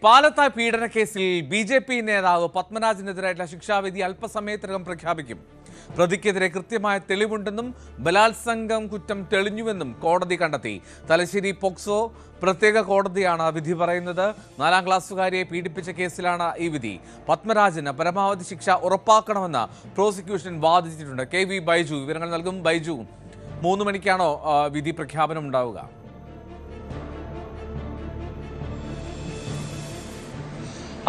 പാലത്തായ് പീഡന കേസിൽ ബി.ജെ.പി. നേതാവ് പത്മരാജനെതിരായിട്ടുള്ള ശിക്ഷാവിധി അല്പസമയത്തിനകം പ്രഖ്യാപിക്കും. പ്രതിക്കെതിരെ കൃത്യമായ തെളിവുണ്ടെന്നും ബലാത്സംഗം കുറ്റം തെളിഞ്ഞുവെന്നും കോടതി കണ്ടെത്തി. തലശ്ശേരി പോക്സോ പ്രത്യേക കോടതിയാണ് വിധി പറയുന്നത്. 4ാം ക്ലാസ്സുകാരിയെ പീഡിപ്പിച്ച കേസിലാണ് ഈ വിധി. പത്മരാജന് പരമാവധി ശിക്ഷ ഉറപ്പാക്കണമെന്ന് പ്രോസിക്യൂഷൻ വാദിച്ചിട്ടുണ്ട്. KV ബൈജു വിവരങ്ങൾ നൽകും. ബൈജു, 3 മണിക്കാണോ വിധി പ്രഖ്യാപനം ഉണ്ടാവുക?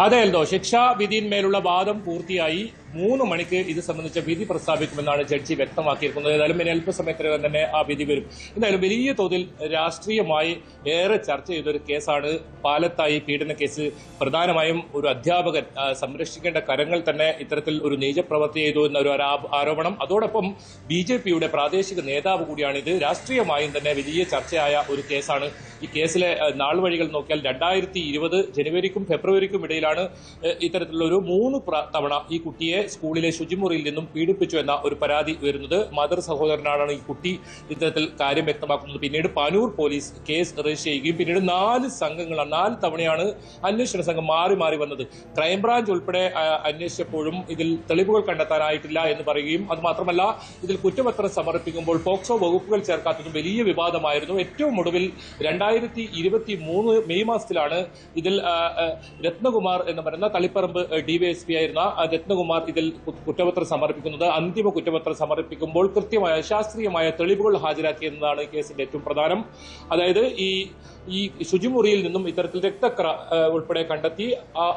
അതെ എൽദോ, ശിക്ഷാവിധിയിന്മേലുള്ള വാദം പൂർത്തിയായി. 3 മണിക്ക് ഇത് സംബന്ധിച്ച വിധി പ്രസ്താവിക്കുമെന്നാണ് ജഡ്ജി വ്യക്തമാക്കിയിരിക്കുന്നത്. ഏതായാലും ഇനി അല്പസമയത്തിനകം തന്നെ ആ വിധി വരും. എന്തായാലും വലിയ തോതിൽ രാഷ്ട്രീയമായി ഏറെ ചർച്ച ചെയ്തൊരു കേസാണ് പാലത്തായി പീഡന കേസ്. പ്രധാനമായും ഒരു അധ്യാപകൻ സംരക്ഷിക്കേണ്ട കരങ്ങൾ തന്നെ ഇത്തരത്തിൽ ഒരു നീചപ്രവൃത്തി ചെയ്തു എന്നൊരു ആരോപണം. അതോടൊപ്പം BJPയുടെ പ്രാദേശിക നേതാവ് കൂടിയാണിത്. രാഷ്ട്രീയമായും തന്നെ വലിയ ചർച്ചയായ ഒരു കേസാണ്. ഈ കേസിലെ നാൾവഴികൾ നോക്കിയാൽ 2020 ജനുവരിക്കും ഫെബ്രുവരിക്കും ഇടയിലാണ് ഇത്തരത്തിലുള്ള ഒരു 3 തവണ ഈ കുട്ടിയെ സ്കൂളിലെ ശുചിമുറിയിൽ നിന്നും പീഡിപ്പിച്ചു എന്ന ഒരു പരാതി വരുന്നത്. മദർ സഹോദരനാണ് ഈ കുട്ടി ഇത്തരത്തിൽ കാര്യം വ്യക്തമാക്കുന്നത്. പിന്നീട് പാനൂർ പോലീസ് കേസ് രജിസ്റ്റർ ചെയ്യുകയും പിന്നീട് 4 തവണയാണ് അന്വേഷണ സംഘം മാറി മാറി വന്നത്. ക്രൈംബ്രാഞ്ച് ഉൾപ്പെടെ അന്വേഷിച്ചപ്പോഴും ഇതിൽ തെളിവുകൾ കണ്ടെത്താനായിട്ടില്ല എന്ന് പറയുകയും അതുമാത്രമല്ല ഇതിൽ കുറ്റപത്രം സമർപ്പിക്കുമ്പോൾ പോക്സോ വകുപ്പുകൾ ചേർക്കാത്തതും വലിയ വിവാദമായിരുന്നു. ഏറ്റവും ഒടുവിൽ 2023 മെയ് മാസത്തിലാണ് ഇതിൽ രത്നകുമാർ എന്ന് പറയുന്ന തളിപ്പറമ്പ് DYSP ആയിരുന്ന രത്നകുമാർ ഇതിൽ കുറ്റപത്രം സമർപ്പിക്കുന്നത്. അന്തിമ കുറ്റപത്രം സമർപ്പിക്കുമ്പോൾ കൃത്യമായ ശാസ്ത്രീയമായ തെളിവുകൾ ഹാജരാക്കിയെന്നതാണ് ഈ കേസിന്റെ ഏറ്റവും പ്രധാനം. അതായത് ഈ ശുചിമുറിയിൽ നിന്നും ഇത്തരത്തിൽ രക്തക്കറ ഉൾപ്പെടെ കണ്ടെത്തി.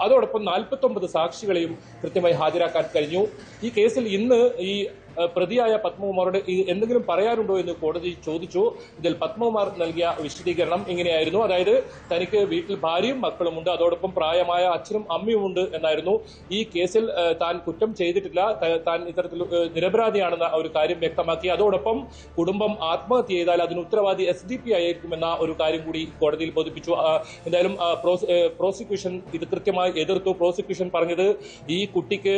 അതോടൊപ്പം 49 സാക്ഷികളെയും കൃത്യമായി ഹാജരാക്കാൻ കഴിഞ്ഞു. ഈ കേസിൽ ഇന്ന് ഈ പ്രതിയായ പത്മകുമാറോട് എന്തെങ്കിലും പറയാനുണ്ടോ എന്ന് കോടതി ചോദിച്ചു. ഇതിൽ പത്മകുമാർ നൽകിയ വിശദീകരണം ഇങ്ങനെയായിരുന്നു. അതായത് തനിക്ക് വീട്ടിൽ ഭാര്യയും മക്കളുമുണ്ട്, അതോടൊപ്പം പ്രായമായ അച്ഛനും അമ്മയുമുണ്ട് എന്നായിരുന്നു. ഈ കേസിൽ താൻ കുറ്റം ചെയ്തിട്ടില്ല, താൻ ഇത്തരത്തിൽ നിരപരാധിയാണെന്ന ഒരു കാര്യം വ്യക്തമാക്കി. അതോടൊപ്പം കുടുംബം ആത്മഹത്യ ചെയ്താൽ അതിന് ഉത്തരവാദി SDP ആയിരിക്കുമെന്ന ഒരു കാര്യം കൂടി കോടതിയിൽ ബോധിപ്പിച്ചു. എന്തായാലും പ്രോസിക്യൂഷൻ ഇത് കൃത്യമായി എതിർത്തു. പ്രോസിക്യൂഷൻ പറഞ്ഞത് ഈ കുട്ടിക്ക്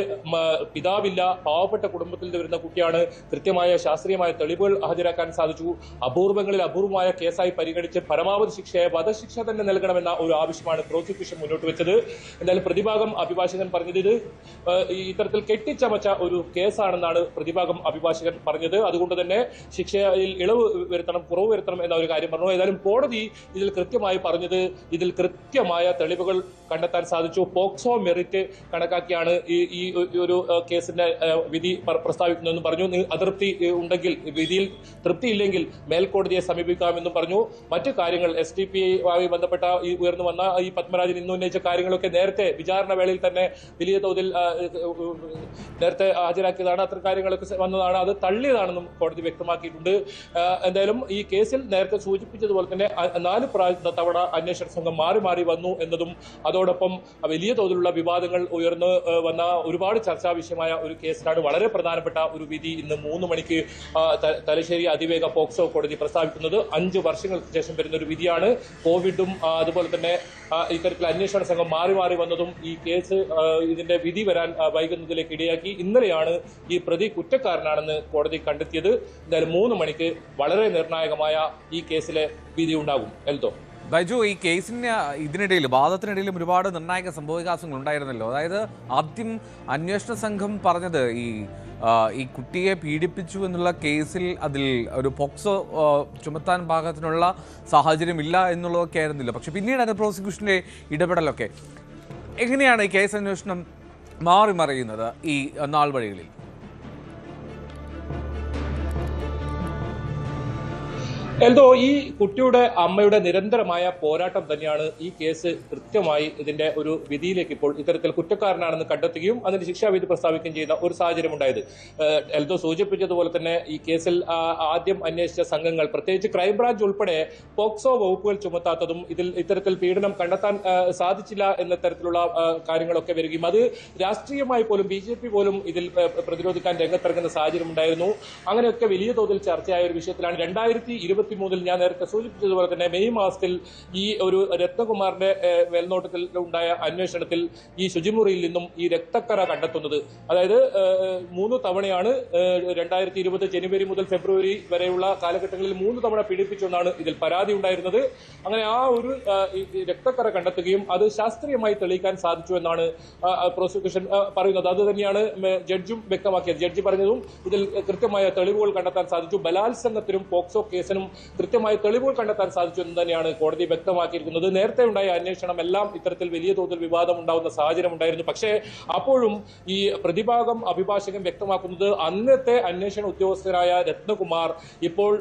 പിതാവില്ല, പാവപ്പെട്ട കുടുംബത്തിൽ വരുന്ന കുട്ടിയാണ്, കൃത്യമായ ശാസ്ത്രീയമായ തെളിവുകൾ ഹാജരാക്കാൻ സാധിച്ചു. അപൂർവങ്ങളിൽ അപൂർവമായ കേസായി പരിഗണിച്ച് പരമാവധി ശിക്ഷയെ വധശിക്ഷ തന്നെ നൽകണമെന്ന ഒരു ആവശ്യമാണ് പ്രോസിക്യൂഷൻ മുന്നോട്ട് വെച്ചത്. എന്തായാലും പ്രതിഭാഗം അഭിഭാഷകൻ പറഞ്ഞത് ഇത് ഇത്തരത്തിൽ കെട്ടിച്ചമച്ച ഒരു കേസാണെന്നാണ് പ്രതിഭാഗം അഭിഭാഷകൻ പറഞ്ഞത്. അതുകൊണ്ട് തന്നെ ശിക്ഷയിൽ ഇളവ് വരുത്തണം, കുറവ് വരുത്തണം എന്ന ഒരു കാര്യം പറഞ്ഞു. ഏതായാലും കോടതി ഇതിൽ കൃത്യമായി പറഞ്ഞത് ഇതിൽ കൃത്യമായ തെളിവുകൾ കണ്ടെത്താൻ സാധിച്ചു. പോക്സോ മെറിറ്റ് കണക്കാക്കിയാണ് ഈ ഒരു കേസിന്റെ വിധി പ്രസ്താവിക്കുന്നത് പറഞ്ഞു. അതൃപ്തി ഉണ്ടെങ്കിൽ, വിധിയിൽ തൃപ്തിയില്ലെങ്കിൽ മേൽക്കോടതിയെ സമീപിക്കാമെന്നും പറഞ്ഞു. മറ്റു കാര്യങ്ങൾ SDP-യുമായി ബന്ധപ്പെട്ട ഉയർന്നു വന്ന ഈ പത്മരാജൻ ഇന്ന് ഉന്നയിച്ച കാര്യങ്ങളൊക്കെ നേരത്തെ വിചാരണ വേളയിൽ തന്നെ വലിയ തോതിൽ നേരത്തെ ഹാജരാക്കിയതാണ്. അത്തരം കാര്യങ്ങളൊക്കെ വന്നതാണ്, അത് തള്ളിയതാണെന്നും കോടതി വ്യക്തമാക്കിയിട്ടുണ്ട്. എന്തായാലും ഈ കേസിൽ നേരത്തെ സൂചിപ്പിച്ചതുപോലെ തന്നെ 4 തവണ അന്വേഷണ സംഘം മാറി മാറി വന്നു എന്നതും അതോടൊപ്പം വലിയ തോതിലുള്ള വിവാദങ്ങൾ ഉയർന്നു വന്ന ഒരുപാട് ചർച്ചാ വിഷയമായ ഒരു കേസിലാണ് വളരെ പ്രധാനപ്പെട്ട ഒരു വിധി ഇന്ന് 3 മണിക്ക് തലശ്ശേരി അതിവേഗ പോക്സോ കോടതി പ്രസ്താവിക്കുന്നത്. 5 വർഷങ്ങൾക്ക് ശേഷം വരുന്ന ഒരു വിധിയാണ്. കോവിഡും അതുപോലെ തന്നെ ഇത്തരത്തിൽ അന്വേഷണ സംഘം മാറി മാറി വന്നതും ഈ കേസ് ഇതിന്റെ വിധി വരാൻ വൈകുന്നതിലേക്ക് ഇടയാക്കി. ഇന്നലെയാണ് ഈ പ്രതി കുറ്റക്കാരനാണെന്ന് കോടതി കണ്ടെത്തിയത്. എന്തായാലും 3 മണിക്ക് വളരെ നിർണായകമായ ഈ കേസിലെ വിധി ഉണ്ടാകും. എൽദോ, ബൈജു, ഈ കേസിന് ഇതിനിടയിൽ വാദത്തിനിടയിലും ഒരുപാട് നിർണായക സംഭവവികാസങ്ങൾ ഉണ്ടായിരുന്നല്ലോ. അതായത് ആദ്യം അന്വേഷണ സംഘം പറഞ്ഞത് ഈ കുട്ടിയെ പീഡിപ്പിച്ചു എന്നുള്ള കേസിൽ അതിൽ ഒരു പോക്സോ ചുമത്താൻ പാകത്തിനുള്ള സാഹചര്യമില്ല എന്നുള്ളതൊക്കെ ആയിരുന്നില്ല. പക്ഷെ പിന്നീട് പ്രോസിക്യൂഷന്റെ ഇടപെടലൊക്കെ എങ്ങനെയാണ് ഈ കേസ് അന്വേഷണം മാറി മറിയുന്നത് ഈ നാൾ വഴികളിൽ? എൽദോ, ഈ കുട്ടിയുടെ അമ്മയുടെ നിരന്തരമായ പോരാട്ടം തന്നെയാണ് ഈ കേസ് കൃത്യമായി ഇതിന്റെ ഒരു വിധിയിലേക്ക് ഇപ്പോൾ ഇത്തരത്തിൽ കുറ്റക്കാരനാണെന്ന് കണ്ടെത്തുകയും അതിന്റെ ശിക്ഷാവിധി പ്രസ്താവിക്കുകയും ചെയ്യുന്ന ഒരു സാഹചര്യം ഉണ്ടായത്. എൽദോ സൂചിപ്പിച്ചതുപോലെ തന്നെ ഈ കേസിൽ ആദ്യം അന്വേഷിച്ച സംഘങ്ങൾ, പ്രത്യേകിച്ച് ക്രൈംബ്രാഞ്ച് ഉൾപ്പെടെ പോക്സോ വകുപ്പുകൾ ചുമത്താത്തതും ഇത്തരത്തിൽ പീഡനം കണ്ടെത്താൻ സാധിച്ചില്ല എന്ന തരത്തിലുള്ള കാര്യങ്ങളൊക്കെ വരികയും അത് രാഷ്ട്രീയമായി പോലും BJP പോലും ഇതിൽ പ്രതിരോധിക്കാൻ രംഗത്തിറങ്ങുന്ന സാഹചര്യം ഉണ്ടായിരുന്നു. അങ്ങനെയൊക്കെ വലിയ തോതിൽ ചർച്ചയായ ഒരു വിഷയത്തിലാണ് 2020 2023 ഞാൻ നേരത്തെ സൂചിപ്പിച്ചതുപോലെ തന്നെ മെയ് മാസത്തിൽ ഈ ഒരു രത്നകുമാറിന്റെ മേൽനോട്ടത്തിൽ ഉണ്ടായ അന്വേഷണത്തിൽ ഈ ശുചിമുറിയിൽ നിന്നും ഈ രക്തക്കറ കണ്ടെത്തുന്നത്. അതായത് 3 തവണയാണ് 2020 ജനുവരി മുതൽ ഫെബ്രുവരി വരെയുള്ള കാലഘട്ടങ്ങളിൽ 3 തവണ പീഡിപ്പിച്ചെന്നാണ് ഇതിൽ പരാതി ഉണ്ടായിരുന്നത്. അങ്ങനെ ആ ഒരു രക്തക്കറ കണ്ടെത്തുകയും അത് ശാസ്ത്രീയമായി തെളിയിക്കാൻ സാധിച്ചു എന്നാണ് പ്രോസിക്യൂഷൻ പറയുന്നത്. അത് തന്നെയാണ് ജഡ്ജും വ്യക്തമാക്കിയത്. ജഡ്ജി പറഞ്ഞതും ഇതിൽ കൃത്യമായ തെളിവുകൾ കണ്ടെത്താൻ സാധിച്ചു. ബലാത്സംഗത്തിനും പോക്സോ കേസിനും കൃത്യമായ തെളിവുകൾ കണ്ടെത്താൻ സാധിച്ചു എന്ന് തന്നെയാണ് കോടതി വ്യക്തമാക്കിയിരിക്കുന്നത്. നേരത്തെ ഉണ്ടായ അന്വേഷണം എല്ലാം ഇത്തരത്തിൽ വലിയ തോതിൽ വിവാദം ഉണ്ടാകുന്ന സാഹചര്യം ഉണ്ടായിരുന്നു. പക്ഷേ അപ്പോഴും ഈ പ്രതിഭാഗം അഭിഭാഷകൻ വ്യക്തമാക്കുന്നത് അന്നത്തെ അന്വേഷണ ഉദ്യോഗസ്ഥരായ രത്നകുമാർ ഇപ്പോൾ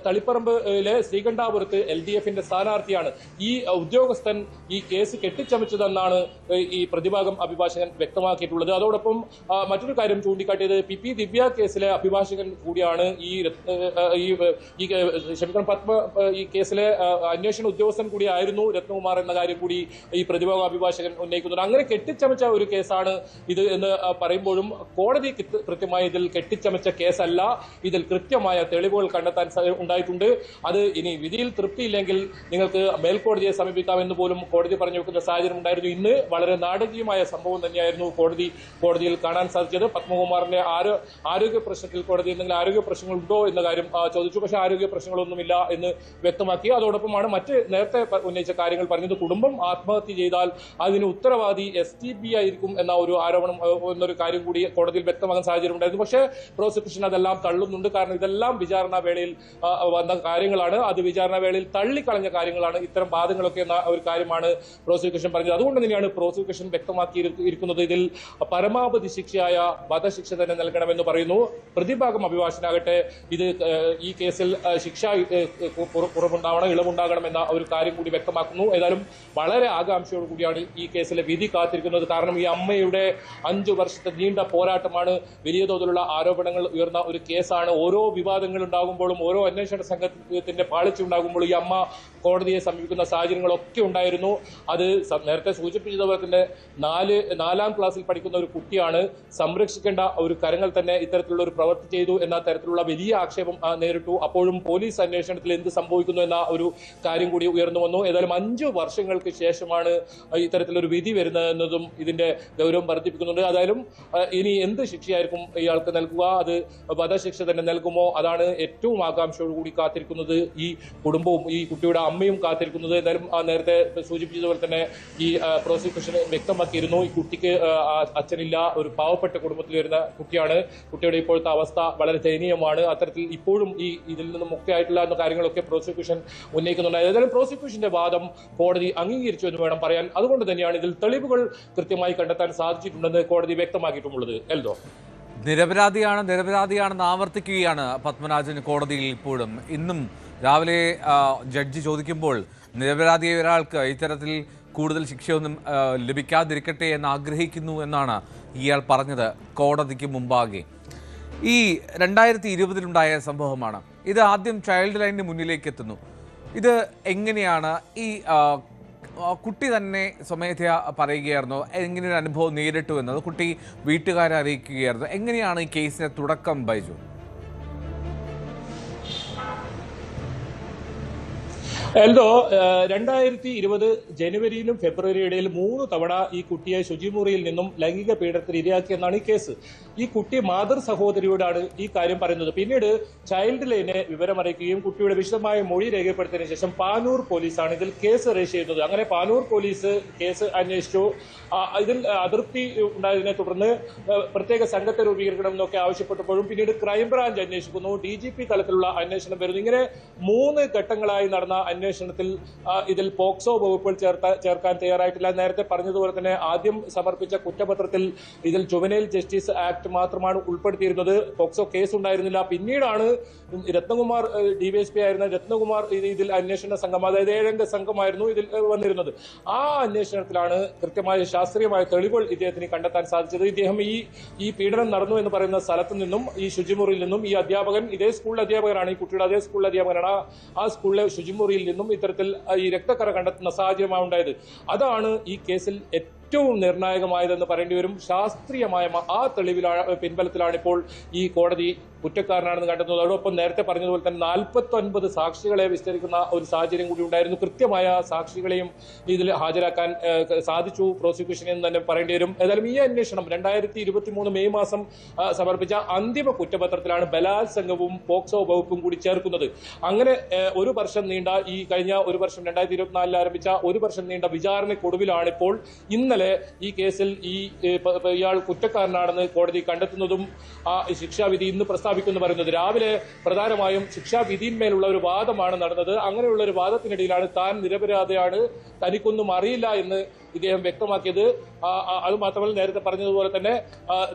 തളിപ്പറമ്പിലെ ശ്രീകണ്ഠാപുരത്ത് LDF-ന്റെ സ്ഥാനാർത്ഥിയാണ്. ഈ ഉദ്യോഗസ്ഥൻ ഈ കേസ് കെട്ടിച്ചമച്ചതെന്നാണ് ഈ പ്രതിഭാഗം അഭിഭാഷകൻ വ്യക്തമാക്കിയിട്ടുള്ളത്. അതോടൊപ്പം മറ്റൊരു കാര്യം ചൂണ്ടിക്കാട്ടിയത് PP ദിവ്യ കേസിലെ അഭിഭാഷകൻ കൂടിയാണ് പത്മ ഈ കേസിലെ അന്വേഷണ ഉദ്യോഗസ്ഥൻ കൂടിയായിരുന്നു രത്നകുമാർ എന്ന കാര്യം കൂടി ഈ പ്രതിഭാഗ അഭിഭാഷകൻ ഉന്നയിക്കുന്നുണ്ട്. അങ്ങനെ കെട്ടിച്ചമച്ച ഒരു കേസാണ് ഇത് എന്ന് പറയുമ്പോഴും കോടതി കൃത്യമായി ഇതിൽ കെട്ടിച്ചമച്ച കേസല്ല, ഇതിൽ കൃത്യമായ തെളിവുകൾ കണ്ടെത്താൻ ഉണ്ടായിട്ടുണ്ട്. അത് ഇനി വിധിയിൽ തൃപ്തിയില്ലെങ്കിൽ നിങ്ങൾക്ക് മേൽക്കോടതിയെ സമീപിക്കാമെന്ന് പോലും കോടതി പറഞ്ഞു വെക്കുന്ന സാഹചര്യം ഉണ്ടായിരുന്നു. ഇന്ന് വളരെ നാടകീയമായ സംഭവം തന്നെയായിരുന്നു കോടതിയിൽ കാണാൻ സാധിച്ചത്. പത്മകുമാറിന്റെ ആരോഗ്യ പ്രശ്നത്തിൽ കോടതി എന്തെങ്കിലും ആരോഗ്യ പ്രശ്നങ്ങളുണ്ടോ എന്ന കാര്യം ചോദിച്ചു. പക്ഷേ ആരോഗ്യ പ്രശ്നങ്ങളൊന്നുമില്ല എന്ന് വ്യക്തമാക്കി. അതോടൊപ്പമാണ് മറ്റ് നേരത്തെ ഉന്നയിച്ച കാര്യങ്ങൾ പറഞ്ഞത്. കുടുംബം ആത്മഹത്യ ചെയ്താൽ അതിന് ഉത്തരവാദി STB ആയിരിക്കും എന്ന ഒരു ആരോപണം എന്നൊരു കാര്യം കൂടി കോടതിയിൽ വ്യക്തമാകാൻ സാഹചര്യം ഉണ്ടായിരുന്നു. പക്ഷേ പ്രോസിക്യൂഷൻ അതെല്ലാം തള്ളുന്നുണ്ട്. കാരണം ഇതെല്ലാം വിചാരണ വേളയിൽ വന്ന കാര്യങ്ങളാണ്. അത് വിചാരണ വേളയിൽ തള്ളിക്കളഞ്ഞ കാര്യങ്ങളാണ്. ഇത്തരം വാദങ്ങളൊക്കെ എന്ന ഒരു കാര്യമാണ് പ്രോസിക്യൂഷൻ പറഞ്ഞത്. അതുകൊണ്ട് തന്നെയാണ് പ്രോസിക്യൂഷൻ വ്യക്തമാക്കിയിരിക്കുന്നത് ഇതിൽ പരമാവധി ശിക്ഷയായ വധശിക്ഷ തന്നെ നൽകണമെന്ന് പറയുന്നു. പ്രതിഭാഗം അഭിഭാഷകനാകട്ടെ ഇത് ഈ കേസിൽ ശിക്ഷ കുറവുണ്ടാവണം, ഇളവുണ്ടാകണം എന്ന ഒരു കാര്യം കൂടി വ്യക്തമാക്കുന്നു. ഏതായാലും വളരെ ആകാംക്ഷയോട് കൂടിയാണ് ഈ കേസിലെ വിധി കാത്തിരിക്കുന്നത്. കാരണം ഈ അമ്മയുടെ 5 വർഷത്തെ നീണ്ട പോരാട്ടമാണ്. വലിയ തോതിലുള്ള ആരോപണങ്ങൾ ഉയർന്ന ഒരു കേസാണ്. ഓരോ വിവാദങ്ങൾ ഉണ്ടാകുമ്പോഴും ഓരോ അന്വേഷണ സംഘത്തിന്റെ പാളിച്ചുണ്ടാകുമ്പോഴും ഈ അമ്മ കോടതിയെ സമീപിക്കുന്ന സാഹചര്യങ്ങളൊക്കെ ഉണ്ടായിരുന്നു. അത് നേരത്തെ സൂചിപ്പിച്ചതുപോലെ തന്നെ 4ാം ക്ലാസ്സിൽ പഠിക്കുന്ന ഒരു കുട്ടിയാണ്. സംരക്ഷിക്കേണ്ട ഒരു കരങ്ങൾ തന്നെ ഇത്തരത്തിലുള്ള ഒരു പ്രവൃത്തി ചെയ്തു എന്ന തരത്തിലുള്ള വലിയ ആക്ഷേപം നേരിട്ടു. അപ്പോഴും പോലീസ് അന്വേഷണത്തിൽ എന്ത് സംഭവിക്കുന്നു എന്ന ഒരു കാര്യം കൂടി ഉയർന്നു വന്നു. ഏതായാലും 5 വർഷങ്ങൾക്ക് ശേഷമാണ് ഇത്തരത്തിലൊരു വിധി വരുന്നതെന്നതും ഇതിന്റെ ഗൗരവം വർദ്ധിപ്പിക്കുന്നുണ്ട്. ഏതായാലും ഇനി എന്ത് ശിക്ഷയായിരിക്കും ഇയാൾക്ക് നൽകുക, അത് വധശിക്ഷ തന്നെ നൽകുമോ, അതാണ് ഏറ്റവും ആകാംക്ഷയോടുകൂടി കാത്തിരിക്കുന്നത് ഈ കുടുംബവും ഈ കുട്ടിയുടെ അമ്മയും കാത്തിരിക്കുന്നത്. എന്തായാലും നേരത്തെ സൂചിപ്പിച്ചതുപോലെ തന്നെ ഈ പ്രോസിക്യൂഷൻ വ്യക്തമാക്കിയിരുന്നു ഈ കുട്ടിക്ക് അച്ഛനില്ല, ഒരു പാവപ്പെട്ട കുടുംബത്തിൽ വരുന്ന കുട്ടിയാണ്. കുട്ടിയുടെ ഇപ്പോഴത്തെ അവസ്ഥ വളരെ ദയനീയമാണ്. അത്തരത്തിൽ ഇപ്പോഴും ഇതിൽ നിന്നും മുക്തയായിട്ടില്ല എന്ന കാര്യങ്ങളൊക്കെ പ്രോസിക്യൂഷൻ ഉന്നയിക്കുന്നുണ്ട്. ഏതായാലും പ്രോസിക്യൂഷന്റെ വാദം കോടതി അംഗീകരിച്ചു എന്ന് വേണം പറയാൻ. അതുകൊണ്ട് തന്നെയാണ് ഇതിൽ തെളിവുകൾ കൃത്യമായി കണ്ടെത്താൻ സാധിച്ചിട്ടുണ്ടെന്ന് കോടതി വ്യക്തമാക്കിയിട്ടുള്ളത്. എൽദോ, നിരപരാധിയാണെന്ന് ആവർത്തിക്കുകയാണ് പത്മരാജൻ കോടതിയിൽ. ഇപ്പോഴും ഇന്നും രാവിലെ ജഡ്ജി ചോദിക്കുമ്പോൾ നിരപരാധിയായ ഒരാൾക്ക് ഇത്തരത്തിൽ കൂടുതൽ ശിക്ഷയൊന്നും ലഭിക്കാതിരിക്കട്ടെ എന്ന് ആഗ്രഹിക്കുന്നു എന്നാണ് ഇയാൾ പറഞ്ഞത് കോടതിക്ക് മുമ്പാകെ. ഈ 2020-ലുണ്ടായ സംഭവമാണ് ഇത്. ആദ്യം ചൈൽഡ് ലൈനിന് മുന്നിലേക്ക് എത്തുന്നു. ഇത് എങ്ങനെയാണ് ഈ കുട്ടി തന്നെ സ്വമേധയാ പറയുകയായിരുന്നു, എങ്ങനെയൊരു അനുഭവം നേരിട്ടു എന്നത് കുട്ടി വീട്ടുകാരെ അറിയിക്കുകയായിരുന്നു. എങ്ങനെയാണ് ഈ കേസിന്റെ തുടക്കം ബൈജു? എൽദോ, 2020 ജനുവരിയിലും ഫെബ്രുവരിയും ഇടയിൽ 3 തവണ ഈ കുട്ടിയെ ശുചിമുറിയിൽ നിന്നും ലൈംഗിക പീഡനത്തിന് ഇരയാക്കിയെന്നാണ് ഈ കേസ്. ഈ കുട്ടി മാതൃ സഹോദരിയോടാണ് ഈ കാര്യം പറയുന്നത്. പിന്നീട് ചൈൽഡ് ലൈനെ വിവരമറിയിക്കുകയും കുട്ടിയുടെ വിശദമായ മൊഴി രേഖപ്പെടുത്തിയതിനു ശേഷം പാനൂർ പോലീസാണ് ഇതിൽ കേസ് രജിസ്റ്റർ ചെയ്യുന്നത്. അങ്ങനെ പാനൂർ പോലീസ് കേസ് അന്വേഷിച്ചു. ഇതിൽ അതൃപ്തി ഉണ്ടായതിനെ തുടർന്ന് പ്രത്യേക സംഘത്തെ രൂപീകരിക്കണമെന്നൊക്കെ ആവശ്യപ്പെട്ടപ്പോഴും പിന്നീട് ക്രൈംബ്രാഞ്ച് അന്വേഷിക്കുന്നു. DGP തലത്തിലുള്ള അന്വേഷണം വരുന്നു. ഇങ്ങനെ 3 ഘട്ടങ്ങളായി നടന്ന അന്വേഷണത്തിൽ ഇതിൽ പോക്സോ വകുപ്പുകൾ ചേർക്കാൻ തയ്യാറായിട്ടില്ല. നേരത്തെ പറഞ്ഞതുപോലെ തന്നെ ആദ്യം സമർപ്പിച്ച കുറ്റപത്രത്തിൽ ഇതിൽ ജുവനൈൽ ജസ്റ്റിസ് ആക്ട് മാത്രമാണ് ഉൾപ്പെടുത്തിയിരുന്നത്. പോക്സോ കേസ് ഉണ്ടായിരുന്നില്ല. പിന്നീടാണ് രത്നകുമാർ DYSP ആയിരുന്ന രത്നകുമാർ ഇതിൽ അന്വേഷണ സംഘം, അതായത് 7-അംഗ സംഘമായിരുന്നു ഇതിൽ വന്നിരുന്നത്. ആ അന്വേഷണത്തിലാണ് കൃത്യമായ ശാസ്ത്രീയമായ തെളിവുകൾ ഇദ്ദേഹത്തിന് കണ്ടെത്താൻ സാധിച്ചത്. ഇദ്ദേഹം ഈ പീഡനം നടന്നു എന്ന് പറയുന്ന സ്ഥലത്ത് നിന്നും ഈ ശുചിമുറിയിൽ നിന്നും ഈ അധ്യാപകൻ, ഇതേ സ്കൂളിലെ അധ്യാപകനാണ്, ഈ കുട്ടിയുടെ അതേ സ്കൂളിലെ അധ്യാപകനാണ്, ആ സ്കൂളിലെ ശുചിമുറിയിൽ നിന്നും ഇത്തരത്തിൽ ഈ രക്തക്കറ കണ്ടെത്തുന്ന സാഹചര്യമാണ് ഉണ്ടായത്. അതാണ് ഈ കേസിൽ ഏറ്റവും നിർണായകമായതെന്ന് പറയേണ്ടി വരും. ശാസ്ത്രീയമായ ആ തെളിവിലാണ് പിൻബലത്തിലാണ് ഇപ്പോൾ ഈ കോടതി കുറ്റക്കാരനാണെന്ന് കണ്ടെത്തുന്നത്. അതോടൊപ്പം നേരത്തെ പറഞ്ഞതുപോലെ തന്നെ 49 സാക്ഷികളെ വിസ്തരിക്കുന്ന ഒരു സാഹചര്യം കൂടി ഉണ്ടായിരുന്നു. കൃത്യമായ സാക്ഷികളെയും ഇതിൽ ഹാജരാക്കാൻ സാധിച്ചു പ്രോസിക്യൂഷൻ എന്ന് തന്നെ പറയേണ്ടി വരും. ഏതായാലും ഈ അന്വേഷണം 2023 മെയ് മാസം സമർപ്പിച്ച അന്തിമ കുറ്റപത്രത്തിലാണ് ബലാത്സംഗവും പോക്സോ വകുപ്പും കൂടി ചേർക്കുന്നത്. അങ്ങനെ ഒരു വർഷം നീണ്ട ഈ കഴിഞ്ഞ ഒരു വർഷം 2024 ആരംഭിച്ച ഒരു വർഷം നീണ്ട വിചാരണയ്ക്കൊടുവിലാണ് ഇപ്പോൾ ഇന്നലെ ഈ കേസിൽ ഇയാൾ കുറ്റക്കാരനാണെന്ന് കോടതി കണ്ടെത്തുന്നതും ആ ശിക്ഷാവിധി ഇന്ന് പ്രസ്താവിക്കുമെന്ന് പറയുന്നത്. രാവിലെ പ്രധാനമായും ശിക്ഷാവിധിയിന്മേലുള്ള ഒരു വാദമാണ് നടന്നത്. അങ്ങനെയുള്ള ഒരു വാദത്തിനിടയിലാണ് താൻ നിരപരാധിയാണ്, തനിക്കൊന്നും അറിയില്ല എന്ന് ഇദ്ദേഹം വ്യക്തമാക്കിയത്. അതുമാത്രമല്ല, നേരത്തെ പറഞ്ഞതുപോലെ തന്നെ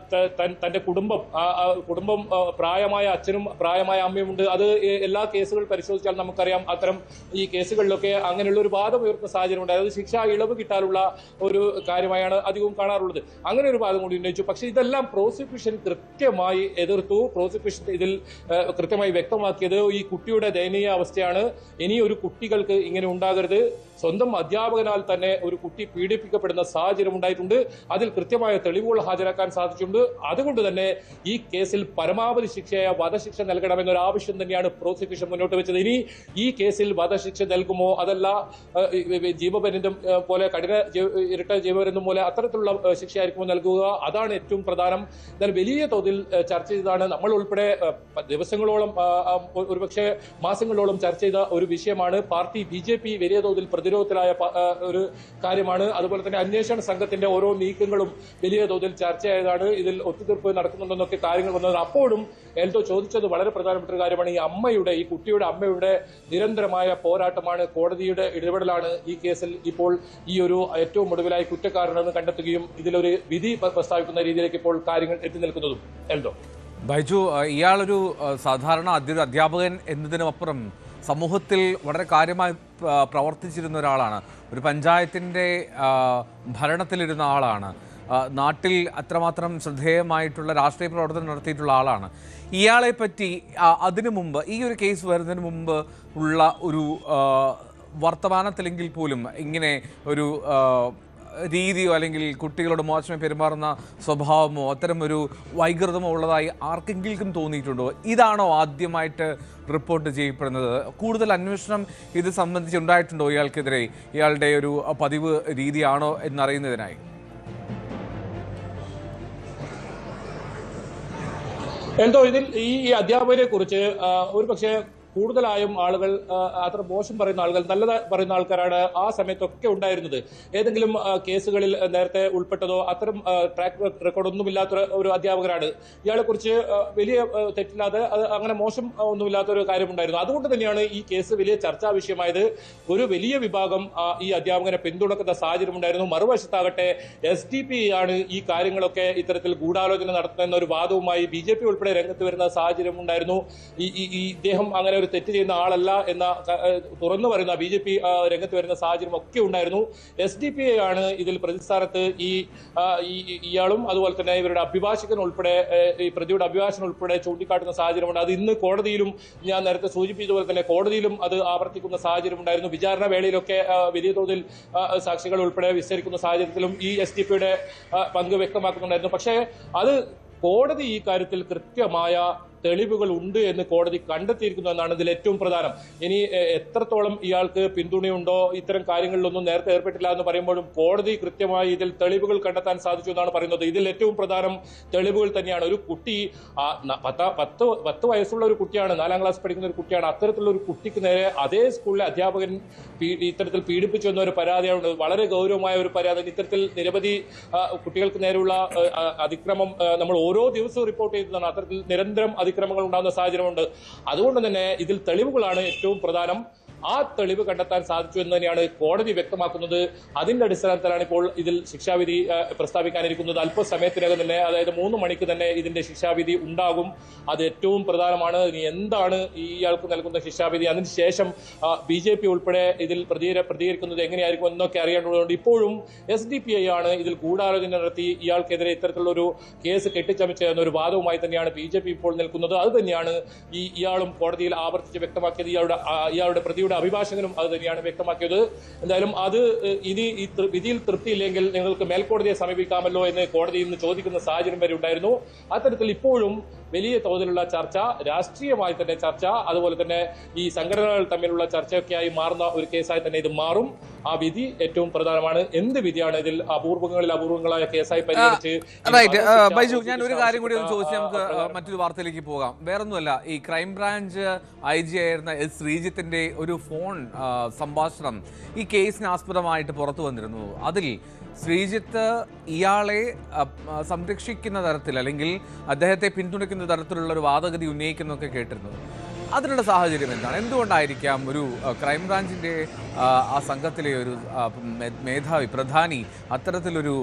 തന്റെ കുടുംബം പ്രായമായ അച്ഛനും പ്രായമായ അമ്മയും ഉണ്ട്. അത് എല്ലാ കേസുകൾ പരിശോധിച്ചാൽ നമുക്കറിയാം അത്തരം ഈ കേസുകളിലൊക്കെ അങ്ങനെയുള്ള ഒരു വാദം ഉയർത്തുന്ന സാഹചര്യം ഉണ്ട്. അതായത് ശിക്ഷ ഇളവ് കിട്ടാനുള്ള ഒരു കാര്യമായാണ് അധികവും കാണാറുള്ളത്. അങ്ങനെ ഒരു വാദം കൂടി ഉന്നയിച്ചു. പക്ഷെ ഇതെല്ലാം പ്രോസിക്യൂഷൻ കൃത്യമായി എതിർത്തു. പ്രോസിക്യൂഷൻ ഇതിൽ കൃത്യമായി വ്യക്തമാക്കിയത് ഈ കുട്ടിയുടെ ദയനീയ അവസ്ഥയാണ്. ഇനി ഒരു കുട്ടികൾക്ക് ഇങ്ങനെ ഉണ്ടാകരുത്. സ്വന്തം അധ്യാപകനാൽ തന്നെ ഒരു കുട്ടി പീഡിപ്പിക്കപ്പെടുന്ന സാഹചര്യം ഉണ്ടായിട്ടുണ്ട്. അതിൽ കൃത്യമായ തെളിവുകൾ ഹാജരാക്കാൻ സാധിച്ചിട്ടുണ്ട്. അതുകൊണ്ട് തന്നെ ഈ കേസിൽ പരമാവധി ശിക്ഷയായ വധശിക്ഷ നൽകണമെന്നൊരു ആവശ്യം തന്നെയാണ് പ്രോസിക്യൂഷൻ മുന്നോട്ട് വെച്ചത്. ഇനി ഈ കേസിൽ വധശിക്ഷ നൽകുമോ, അതല്ല ജീവപര്യന്തം പോലെ ഇരട്ട ജീവപര്യന്തം പോലെ അത്തരത്തിലുള്ള ശിക്ഷയായിരിക്കുമോ നൽകുക, അതാണ് ഏറ്റവും പ്രധാനം. എന്നാൽ വലിയ തോതിൽ ചർച്ച ചെയ്തതാണ്. നമ്മൾ ഉൾപ്പെടെ ദിവസങ്ങളോളം ഒരുപക്ഷെ മാസങ്ങളോളം ചർച്ച ചെയ്ത ഒരു വിഷയമാണ്. പാർട്ടി BJP വലിയ തോതിൽ പ്രതിരോധത്തിലായ ഒരു കാര്യമാണ്. അതുപോലെ തന്നെ അന്വേഷണ സംഘത്തിന്റെ ഓരോ നീക്കങ്ങളും വലിയ തോതിൽ ചർച്ചയായതാണ്. ഇതിൽ ഒത്തുതീർപ്പ് നടക്കുന്നുണ്ടെന്നൊക്കെ കാര്യങ്ങൾ വന്നത്. അപ്പോഴും എൽദോ ചോദിച്ചത് വളരെ പ്രധാനപ്പെട്ട ഒരു കാര്യമാണ്. ഈ കുട്ടിയുടെ അമ്മയുടെ നിരന്തരമായ പോരാട്ടമാണ്, കോടതിയുടെ ഇടപെടലാണ് ഈ കേസിൽ ഇപ്പോൾ ഈ ഒരു ഏറ്റവും ഒടുവിലായി കുറ്റക്കാരനെന്ന് കണ്ടെത്തുകയും ഇതിലൊരു വിധി പ്രസ്താവിക്കുന്ന രീതിയിലേക്ക് ഇപ്പോൾ കാര്യങ്ങൾ എത്തി നിൽക്കുന്നതും. എൽദോ, ബൈജു, ഇയാളൊരു സാധാരണ അധ്യാപകൻ എന്നതിനുമപ്പുറം സമൂഹത്തിൽ വളരെ കാര്യമായി പ്രവർത്തിച്ചിരുന്ന ഒരാളാണ്. ഒരു പഞ്ചായത്തിൻ്റെ ഭരണത്തിലിരുന്ന ആളാണ്. നാട്ടിൽ അത്രമാത്രം ശ്രദ്ധേയമായിട്ടുള്ള രാഷ്ട്രീയ പ്രവർത്തനം നടത്തിയിട്ടുള്ള ആളാണ്. ഇയാളെ പറ്റി അതിനു മുമ്പ്, ഈ ഒരു കേസ് വരുന്നതിന് മുമ്പ് ഉള്ള ഒരു വർത്തമാനത്തിലെങ്കിൽ പോലും ഇങ്ങനെ ഒരു രീതിയോ അല്ലെങ്കിൽ കുട്ടികളോട് മോശമായി പെരുമാറുന്ന സ്വഭാവമോ അത്തരം ഒരു വൈകൃതമോ ഉള്ളതായി ആർക്കെങ്കിലും തോന്നിയിട്ടുണ്ടോ? ഇതാണോ ആദ്യമായിട്ട് റിപ്പോർട്ട് ചെയ്യപ്പെടുന്നത്? കൂടുതൽ അന്വേഷണം ഇത് സംബന്ധിച്ചുണ്ടായിട്ടുണ്ടോ ഇയാൾക്കെതിരെ? ഇയാളുടെ ഒരു പതിവ് രീതിയാണോ എന്നറിയുന്നതിനായി. എന്തോ ഇതിൽ ഈ അധ്യാപകരെ കുറിച്ച് ഒരു പക്ഷേ കൂടുതലായും ആളുകൾ അത്ര മോശം പറയുന്ന ആളുകൾ, നല്ല പറയുന്ന ആൾക്കാരാണ് ആ സമയത്തൊക്കെ ഉണ്ടായിരുന്നത്. ഏതെങ്കിലും കേസുകളിൽ നേരത്തെ ഉൾപ്പെട്ടതോ അത്തരം ട്രാക്ക് റെക്കോർഡൊന്നുമില്ലാത്ത ഒരു അധ്യാപകരാണ്. ഇയാളെ കുറിച്ച് വലിയ തെറ്റില്ലാതെ അങ്ങനെ മോശം ഒന്നുമില്ലാത്തൊരു കാര്യമുണ്ടായിരുന്നു. അതുകൊണ്ട് തന്നെയാണ് ഈ കേസ് വലിയ ചർച്ചാ വിഷയമായത്. ഒരു വലിയ വിഭാഗം ഈ അധ്യാപകനെ പിന്തുണക്കുന്ന സാഹചര്യം ഉണ്ടായിരുന്നു. മറുവശത്താകട്ടെ SDP ആണ് ഈ കാര്യങ്ങളൊക്കെ ഇത്തരത്തിൽ ഗൂഢാലോചന നടത്തുന്ന ഒരു വാദവുമായി BJP ഉൾപ്പെടെ രംഗത്ത് വരുന്ന സാഹചര്യം ഉണ്ടായിരുന്നു. ഇദ്ദേഹം അങ്ങനെ ഒരു തെറ്റ് ചെയ്യുന്ന ആളല്ല എന്ന തുറന്നു പറയുന്ന BJP രംഗത്ത് വരുന്ന സാഹചര്യം ഒക്കെ ഉണ്ടായിരുന്നു. SDP ആണ് ഇതിൽ പ്രതിസ്ഥാനത്ത്. ഇയാളും അതുപോലെ തന്നെ ഇവരുടെ അഭിഭാഷകൻ ഉൾപ്പെടെ, ഈ പ്രതിയുടെ അഭിഭാഷകൻ ഉൾപ്പെടെ ചൂണ്ടിക്കാട്ടുന്ന സാഹചര്യമുണ്ട്. അത് ഇന്ന് കോടതിയിലും, ഞാൻ നേരത്തെ സൂചിപ്പിച്ചതുപോലെ തന്നെ കോടതിയിലും അത് ആവർത്തിക്കുന്ന സാഹചര്യം ഉണ്ടായിരുന്നു. വിചാരണ വേളയിലൊക്കെ വലിയ തോതിൽ സാക്ഷികൾ ഉൾപ്പെടെ വിസ്തരിക്കുന്ന സാഹചര്യത്തിലും ഈ SDP-യുടെ പങ്ക് വ്യക്തമാക്കുന്നുണ്ടായിരുന്നു. പക്ഷേ അത് കോടതി ഈ കാര്യത്തിൽ കൃത്യമായ തെളിവുകൾ ഉണ്ട് എന്ന് കോടതി കണ്ടെത്തിയിരിക്കുന്നു എന്നാണ് ഇതിൽ ഏറ്റവും പ്രധാനം. ഇനി എത്രത്തോളം ഇയാൾക്ക് പിന്തുണയുണ്ടോ, ഇത്തരം കാര്യങ്ങളിലൊന്നും നേരത്തെ ഏർപ്പെട്ടില്ല എന്ന് പറയുമ്പോഴും കോടതി കൃത്യമായി ഇതിൽ തെളിവുകൾ കണ്ടെത്താൻ സാധിച്ചു എന്നാണ് പറയുന്നത്. ഇതിൽ ഏറ്റവും പ്രധാനം തെളിവുകൾ തന്നെയാണ്. ഒരു കുട്ടി 10 വയസ്സുള്ള ഒരു കുട്ടിയാണ്, 4ാം ക്ലാസ് പഠിക്കുന്ന ഒരു കുട്ടിയാണ്. അത്തരത്തിലുള്ള ഒരു കുട്ടിക്ക് നേരെ അതേ സ്കൂളിലെ അധ്യാപകൻ ഇത്തരത്തിൽ പീഡിപ്പിച്ചു എന്നൊരു പരാതിയാണ്. വളരെ ഗൗരവമായ ഒരു പരാതി. ഇത്തരത്തിൽ നിരവധി കുട്ടികൾക്ക് നേരെയുള്ള അതിക്രമം നമ്മൾ ഓരോ ദിവസവും റിപ്പോർട്ട് ചെയ്യുന്നതാണ്. അത്തരത്തിൽ നിരന്തരം അതിക്രമങ്ങൾ ഉണ്ടാകുന്ന സാഹചര്യമുണ്ട്. അതുകൊണ്ട് തന്നെ ഇതിൽ തെളിവുകളാണ് ഏറ്റവും പ്രധാനം. ആ തെളിവ് കണ്ടെത്താൻ സാധിച്ചു എന്ന് തന്നെയാണ് കോടതി വ്യക്തമാക്കുന്നത്. അതിന്റെ അടിസ്ഥാനത്തിലാണ് ഇപ്പോൾ ഇതിൽ ശിക്ഷാവിധി പ്രസ്താവിക്കാനിരിക്കുന്നത്. അല്പസമയത്തിനകം തന്നെ, അതായത് 3 മണിക്ക് തന്നെ ഇതിന്റെ ശിക്ഷാവിധി ഉണ്ടാകും. അത് ഏറ്റവും പ്രധാനമാണ്. ഇനി എന്താണ് ഇയാൾക്ക് നൽകുന്ന ശിക്ഷാവിധി, അതിനുശേഷം BJP ഉൾപ്പെടെ ഇതിൽ പ്രതികരിക്കുന്നത് എങ്ങനെയായിരിക്കും എന്നൊക്കെ അറിയേണ്ടതുകൊണ്ട് ഇപ്പോഴും SDPI ആണ് ഇതിൽ ഗൂഢാലോചന നടത്തി ഇയാൾക്കെതിരെ ഇത്തരത്തിലുള്ള ഒരു കേസ് കെട്ടിച്ചമച്ച എന്നൊരു വാദവുമായി തന്നെയാണ് BJP ഇപ്പോൾ നിൽക്കുന്നത്. അത് തന്നെയാണ് ഇയാളും കോടതിയിൽ ആവർത്തിച്ച് വ്യക്തമാക്കിയത്. ഇയാളുടെ പ്രതിയുടെ അഭിഭാഷകനും അത് തന്നെയാണ് വ്യക്തമാക്കിയത്. എന്തായാലും അത് ഇനി ഈ വിധിയിൽ തൃപ്തിയില്ലെങ്കിൽ നിങ്ങൾക്ക് മേൽക്കോടതിയെ സമീപിക്കാമല്ലോ എന്ന് കോടതി ഇന്ന് ചോദിക്കുന്ന സാഹചര്യം വരെ ഉണ്ടായിരുന്നു. അത്തരത്തിൽ ഇപ്പോഴും വലിയ തോതിലുള്ള ചർച്ച, രാഷ്ട്രീയമായി തന്നെ ചർച്ച, അതുപോലെ തന്നെ ഈ സംഘടനകൾ തമ്മിലുള്ള ചർച്ചയൊക്കെയായി മാറുന്ന ഒരു കേസായി തന്നെ ഇത് മാറും. ആ വിധി ഏറ്റവും പ്രധാനമാണ്. എന്ത് വിധിയാണ് ഇതിൽ അപൂർവങ്ങളായ കേസായി പരിഗണിച്ച് ബൈജു, ഞാൻ ഒരു കാര്യം കൂടി ഒന്ന് ചോദിച്ച് നമുക്ക് മറ്റൊരു വാർത്തയിലേക്ക് പോകാം. വേറൊന്നുമല്ല, ഈ ക്രൈംബ്രാഞ്ച് IG ആയിരുന്ന S. ശ്രീജിത്തിന്റെ ഒരു ഫോൺ സംഭാഷണം ഈ കേസിന് ആസ്പദമായിട്ട് പുറത്തു വന്നിരുന്നു. അതിൽ ശ്രീജിത്ത് ഇയാളെ സംരക്ഷിക്കുന്ന തരത്തിൽ അല്ലെങ്കിൽ അദ്ദേഹത്തെ പിന്തുണയ്ക്കുന്ന തരത്തിലുള്ള ഒരു വാദഗതി ഉന്നയിക്കുന്നൊക്കെ കേട്ടിരുന്നു. അതിനുള്ള സാഹചര്യം എന്താണ്? എന്തുകൊണ്ടായിരിക്കാം ഒരു ക്രൈംബ്രാഞ്ചിൻ്റെ ആ സംഘത്തിലെ ഒരു മേധാവി, പ്രധാനി അത്തരത്തിലൊരു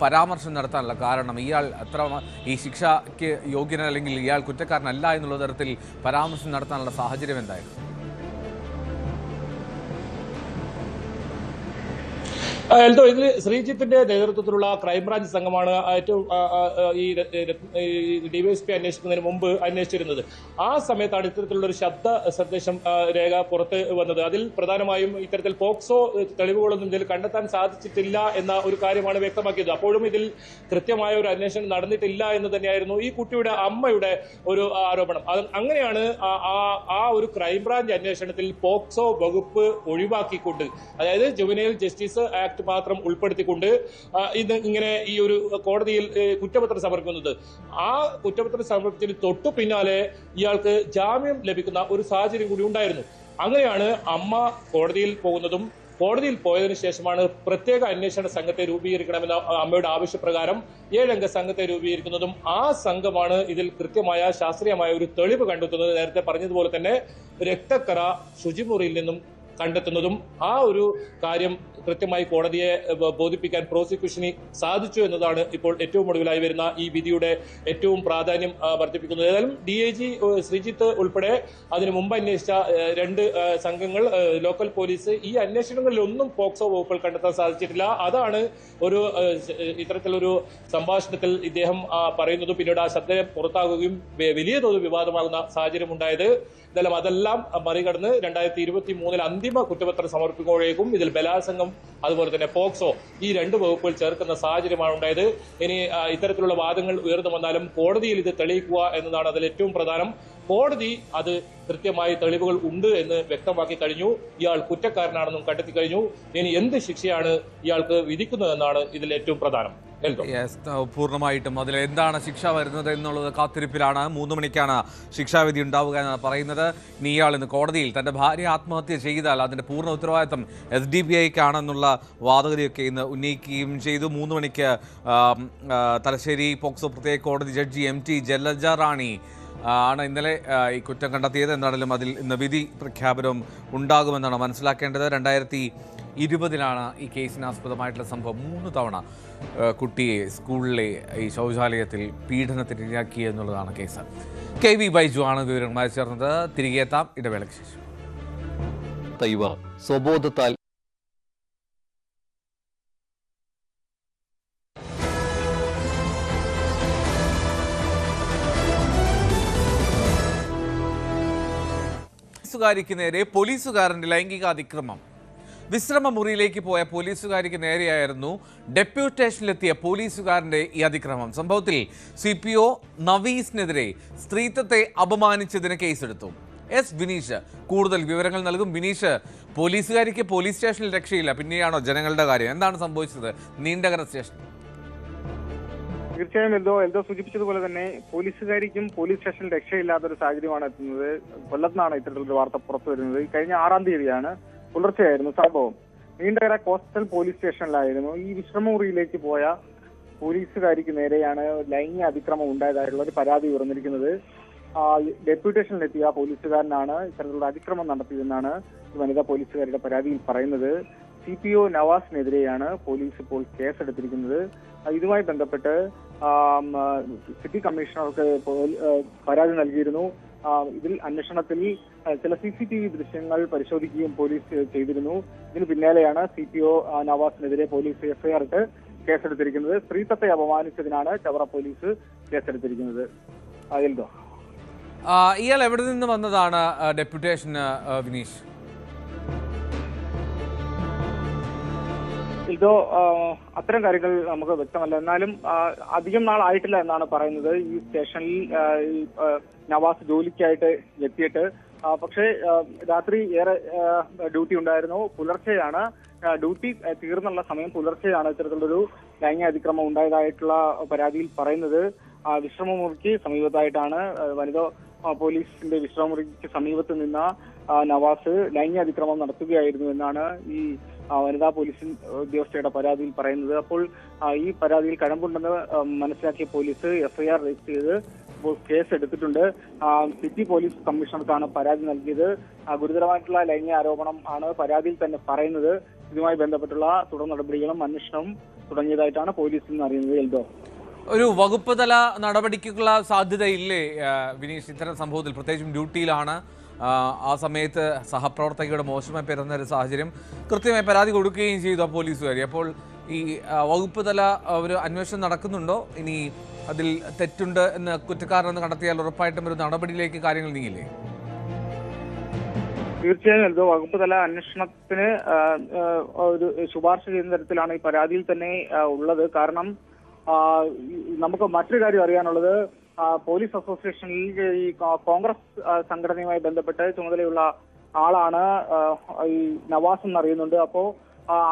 പരാമർശം നടത്താനുള്ള കാരണം? ഇയാൾ അത്ര ഈ ശിക്ഷയ്ക്ക് യോഗ്യന അല്ലെങ്കിൽ ഇയാൾ കുറ്റക്കാരനല്ല എന്നുള്ള തരത്തിൽ പരാമർശം നടത്താനുള്ള സാഹചര്യം എന്തായിരുന്നു? എൽദോ, ഇതിൽ ശ്രീജിത്തിന്റെ നേതൃത്വത്തിലുള്ള ക്രൈംബ്രാഞ്ച് സംഘമാണ് ഏറ്റവും ഈ ഡിവൈഎസ്പി അന്വേഷിക്കുന്നതിന് മുമ്പ് അന്വേഷിച്ചിരുന്നത്. ആ സമയത്താണ് ഇത്തരത്തിലുള്ള ഒരു ശബ്ദ സന്ദേശം രേഖ പുറത്ത് വന്നത്. അതിൽ പ്രധാനമായും ഇത്തരത്തിൽ പോക്സോ തെളിവുകളൊന്നും ഇതിൽ കണ്ടെത്താൻ സാധിച്ചിട്ടില്ല എന്ന ഒരു കാര്യമാണ് വ്യക്തമാക്കിയത്. അപ്പോഴും ഇതിൽ കൃത്യമായ ഒരു അന്വേഷണം നടന്നിട്ടില്ല എന്ന് തന്നെയായിരുന്നു ഈ കുട്ടിയുടെ അമ്മയുടെ ഒരു ആരോപണം. അങ്ങനെയാണ് ആ ഒരു ക്രൈംബ്രാഞ്ച് അന്വേഷണത്തിൽ പോക്സോ വകുപ്പ് ഒഴിവാക്കിക്കൊണ്ട്, അതായത് ജുവനൈൽ ജസ്റ്റിസ് ആക്ട് മാത്രം ഉൾപ്പെടുത്തിക്കൊണ്ട് ഇത് ഇങ്ങനെ ഈ ഒരു കോടതിയിൽ കുറ്റപത്രം സമർപ്പിക്കുന്നത്. ആ കുറ്റപത്രം സമർപ്പിച്ചതിന് തൊട്ടു പിന്നാലെ ഇയാൾക്ക് ജാമ്യം ലഭിക്കുന്ന ഒരു സാഹചര്യം കൂടി ഉണ്ടായിരുന്നു. അങ്ങനെയാണ് അമ്മ കോടതിയിൽ പോകുന്നതും കോടതിയിൽ പോയതിനു ശേഷമാണ് പ്രത്യേക അന്വേഷണ സംഘത്തെ രൂപീകരിക്കണമെന്ന അമ്മയുടെ ആവശ്യപ്രകാരം 7 അംഗ സംഘത്തെ രൂപീകരിക്കുന്നതും ആ സംഘമാണ് ഇതിൽ കൃത്യമായ ശാസ്ത്രീയമായ ഒരു തെളിവ് കണ്ടെത്തുന്നത്. നേരത്തെ പറഞ്ഞതുപോലെ തന്നെ രക്തക്കറ ശുചിമുറിയിൽ നിന്നും കണ്ടെത്തുന്നതും ആ ഒരു കാര്യം കൃത്യമായി കോടതിയെ ബോധിപ്പിക്കാൻ പ്രോസിക്യൂഷന് സാധിച്ചു എന്നതാണ് ഇപ്പോൾ ഏറ്റവും ഒടുവിലായി വരുന്ന ഈ വിധിയുടെ ഏറ്റവും പ്രാധാന്യം വർദ്ധിപ്പിക്കുന്നത്. ഏതായാലും DIG ശ്രീജിത്ത് ഉൾപ്പെടെ അതിനു മുമ്പ് അന്വേഷിച്ച 2 സംഘങ്ങൾ, ലോക്കൽ പോലീസ്, ഈ അന്വേഷണങ്ങളിലൊന്നും പോക്സോ വകുപ്പുകൾ കണ്ടെത്താൻ സാധിച്ചിട്ടില്ല. അതാണ് ഒരു ഇത്തരത്തിലൊരു സംഭാഷണത്തിൽ ഇദ്ദേഹം പറയുന്നതും പിന്നീട് ആ ശബ്ദം പുറത്താകുകയും വലിയ തോതിൽ വിവാദമാകുന്ന സാഹചര്യം ഉണ്ടായത്. എന്തായാലും അതെല്ലാം മറികടന്ന് 2023 അന്തിമ കുറ്റപത്രം സമർപ്പിക്കുമ്പോഴേക്കും ഇതിൽ ബലാത്സംഗം അതുപോലെ തന്നെ പോക്സോ ഈ 2 വകുപ്പുകൾ ചേർക്കുന്ന സാഹചര്യമാണ് ഉണ്ടായത്. ഇനി ഇത്തരത്തിലുള്ള വാദങ്ങൾ ഉയർന്നു വന്നാലും കോടതിയിൽ ഇത് തെളിയിക്കുക എന്നതാണ് അതിൽ ഏറ്റവും പ്രധാനം. കോടതി അത് കൃത്യമായി തെളിവുകൾ ഉണ്ട് എന്ന് വ്യക്തമാക്കി കഴിഞ്ഞു. ഇയാൾ കുറ്റക്കാരനാണെന്നും കണ്ടെത്തി കഴിഞ്ഞു. ഇനി എന്ത് ശിക്ഷയാണ് ഇയാൾക്ക് വിധിക്കുന്നതെന്നാണ് ഇതിൽ ഏറ്റവും പ്രധാനം. പൂർണ്ണമായിട്ടും അതിൽ എന്താണ് ശിക്ഷ വരുന്നത് എന്നുള്ളത് കാത്തിരിപ്പിലാണ്. 3 മണിക്കാണ് ശിക്ഷാവിധി ഉണ്ടാവുക എന്നാണ് പറയുന്നത്. ഇനി ഇയാൾ ഇന്ന് കോടതിയിൽ തൻ്റെ ഭാര്യ ആത്മഹത്യ ചെയ്താൽ അതിൻ്റെ പൂർണ്ണ ഉത്തരവാദിത്തം SDPIക്കാണെന്നുള്ള വാദഗതിയൊക്കെ ഇന്ന് ഉന്നയിക്കുകയും ചെയ്തു. 3 മണിക്ക് തലശ്ശേരി പോക്സോ പ്രത്യേക കോടതി ജഡ്ജി MT ജലജ റാണി ആണ് ഇന്നലെ ഈ കുറ്റം കണ്ടെത്തിയത്. എന്താണെങ്കിലും അതിൽ ഇന്ന് വിധി പ്രഖ്യാപനവും ഉണ്ടാകുമെന്നാണ് മനസ്സിലാക്കേണ്ടത്. 2020 ഈ കേസിനാസ്പദമായിട്ടുള്ള സംഭവം 3 തവണ കുട്ടിയെ സ്കൂളിലെ ഈ ശൗചാലയത്തിൽ പീഡനത്തിനിരയാക്കി എന്നുള്ളതാണ് കേസ്. KV ബൈജു ആണ് വിവരങ്ങളുമായി ചേർന്നത്. തിരികെ എത്താം ഇടവേളയ്ക്ക് ശേഷം. സ്വബോധത്താൽ പോലീസുകാരിക്ക് നേരെ പോലീസുകാരൻ്റെ ലൈംഗിക അതിക്രമം. വിശ്രമ മുറിയിലേക്ക് പോയ പോലീസുകാരിക്ക് നേരെയായിരുന്നു ഡെപ്യൂട്ടേഷനിലെത്തിയ പോലീസുകാരൻ്റെ ഈ അതിക്രമം. സംഭവത്തിൽ CPO നവീസിനെതിരെ സ്ത്രീത്വത്തെ അപമാനിച്ചതിന് കേസെടുത്തു. S. വിനീഷ് കൂടുതൽ വിവരങ്ങൾ നൽകും. വിനീഷ്, പോലീസുകാരിക്ക് പോലീസ് സ്റ്റേഷനിൽ രക്ഷയില്ല, പിന്നെയാണോ ജനങ്ങളുടെ കാര്യം? എന്താണ് സംഭവിച്ചത് നീണ്ടകര സ്റ്റേഷൻ? തീർച്ചയായും എൽദോ സൂചിപ്പിച്ചതുപോലെ തന്നെ പോലീസുകാരിക്കും പോലീസ് സ്റ്റേഷനിൽ രക്ഷയില്ലാത്തൊരു സാഹചര്യമാണ് എത്തുന്നത്. കൊല്ലത്താണ് ഇത്തരത്തിലൊരു വാർത്ത പുറത്തു വരുന്നത്. കഴിഞ്ഞ 6-ാം തീയതിയാണ്, പുലർച്ചെയായിരുന്നു സംഭവം. നീണ്ടകര കോസ്റ്റൽ പോലീസ് സ്റ്റേഷനിലായിരുന്നു ഈ വിശ്രമമുറിയിലേക്ക് പോയ പോലീസുകാരിക്ക് നേരെയാണ് ലൈംഗിക അതിക്രമം ഉണ്ടായതായിട്ടുള്ള ഒരു പരാതി ഉയർന്നിരിക്കുന്നത്. ഡെപ്യൂട്ടേഷനിലെത്തിയ പോലീസുകാരനാണ് ഇത്തരത്തിലുള്ള അതിക്രമം നടത്തിയതെന്നാണ് വനിതാ പോലീസുകാരുടെ പരാതിയിൽ പറയുന്നത്. CPO നവാസിനെതിരെയാണ് പോലീസ് ഇപ്പോൾ കേസെടുത്തിരിക്കുന്നത്. ഇതുമായി ബന്ധപ്പെട്ട് സിറ്റി കമ്മീഷണർക്ക് പരാതി നൽകിയിരുന്നു. ഇതിൽ അന്വേഷണത്തിൽ ചില CCTV ദൃശ്യങ്ങൾ പരിശോധിക്കുകയും പോലീസ് ചെയ്തിരുന്നു. ഇതിന് പിന്നാലെയാണ് CPO നവാസിനെതിരെ പോലീസ് FIR ഇട്ട് കേസെടുത്തിരിക്കുന്നത്. സ്ത്രീത്വത്തെ അപമാനിച്ചതിനാണ് ചവറ പോലീസ് കേസെടുത്തിരിക്കുന്നത്. എൽദോ, ഇയാൾ എവിടെ നിന്ന് വന്നതാണ് ഡെപ്യൂട്ടേഷൻ, വിനീഷ്? ഇതോ അത്തരം കാര്യങ്ങൾ നമുക്ക് വ്യക്തമല്ല. എന്നാലും അധികം നാളായിട്ടില്ല എന്നാണ് പറയുന്നത് ഈ സ്റ്റേഷനിൽ നവാസ് ജോലിക്കായിട്ട് എത്തിയിട്ട്. പക്ഷേ രാത്രി ഏറെ ഡ്യൂട്ടി ഉണ്ടായിരുന്നു. പുലർച്ചെയാണ് ഡ്യൂട്ടി തീർന്നുള്ള സമയം പുലർച്ചെയാണ് ഇത്തരത്തിലുള്ളൊരു ലൈംഗിക അതിക്രമം ഉണ്ടായതായിട്ടുള്ള പരാതിയിൽ പറയുന്നത്. വിശ്രമമുറിക്ക് സമീപത്തായിട്ടാണ് വനിതാ പോലീസിന്റെ വിശ്രമമുറിക്ക് സമീപത്ത് നിന്ന നവാസ് ലൈംഗിക അതിക്രമം നടത്തുകയായിരുന്നു എന്നാണ് ഈ വനിതാ പോലീസ് ഉദ്യോഗസ്ഥയുടെ പരാതിയിൽ പറയുന്നത്. അപ്പോൾ ഈ പരാതിയിൽ കഴമ്പുണ്ടെന്ന് മനസ്സിലാക്കിയ പോലീസ് എഫ്ഐആർ രജിസ്റ്റർ ചെയ്ത് കേസ് എടുത്തിട്ടുണ്ട്. സിറ്റി പോലീസ് കമ്മീഷണർക്കാണ് പരാതി നൽകിയത്. ഗുരുതരമായിട്ടുള്ള ലൈംഗിക ആരോപണം ആണ് പരാതിയിൽ തന്നെ പറയുന്നത്. ഇതുമായി ബന്ധപ്പെട്ടുള്ള തുടർ നടപടികളും അന്വേഷണവും തുടങ്ങിയതായിട്ടാണ് പോലീസിൽ നിന്ന് അറിയുന്നത്. എൽദോ, ഒരു വകുപ്പ് തല നടപടിക്കുള്ള സാധ്യതയില്ലേ വിനീഷ് ഇത്തരം സംഭവത്തിൽ? പ്രത്യേകിച്ചും ഡ്യൂട്ടിയിലാണ്, ആ സമയത്ത് സഹപ്രവർത്തകയുടെ മോശമായി പെരുന്ന ഒരു സാഹചര്യം, കൃത്യമായി പരാതി കൊടുക്കുകയും ചെയ്തു ആ പോലീസുകാരി. അപ്പോൾ ഈ വകുപ്പ് തല ഒരു അന്വേഷണം നടക്കുന്നുണ്ടോ? ഇനി അതിൽ തെറ്റുണ്ട് എന്ന് കുറ്റക്കാരെന്ന് കണ്ടെത്തിയാൽ ഉറപ്പായിട്ടും ഒരു നടപടിയിലേക്ക് കാര്യങ്ങൾ നീങ്ങില്ലേ? തീർച്ചയായും എൽദോ, വകുപ്പ് തല അന്വേഷണത്തിന് ഒരു ശുപാർശ ചെയ്യുന്ന തരത്തിലാണ് ഈ പരാതിയിൽ തന്നെ ഉള്ളത്. കാരണം നമുക്ക് മറ്റൊരു കാര്യം അറിയാനുള്ളത്, പോലീസ് അസോസിയേഷനിൽ ഈ കോൺഗ്രസ് സംഘടനയുമായി ബന്ധപ്പെട്ട് ചുമതലയുള്ള ആളാണ് ഈ നവാസ് എന്നറിയുന്നുണ്ട്. അപ്പോ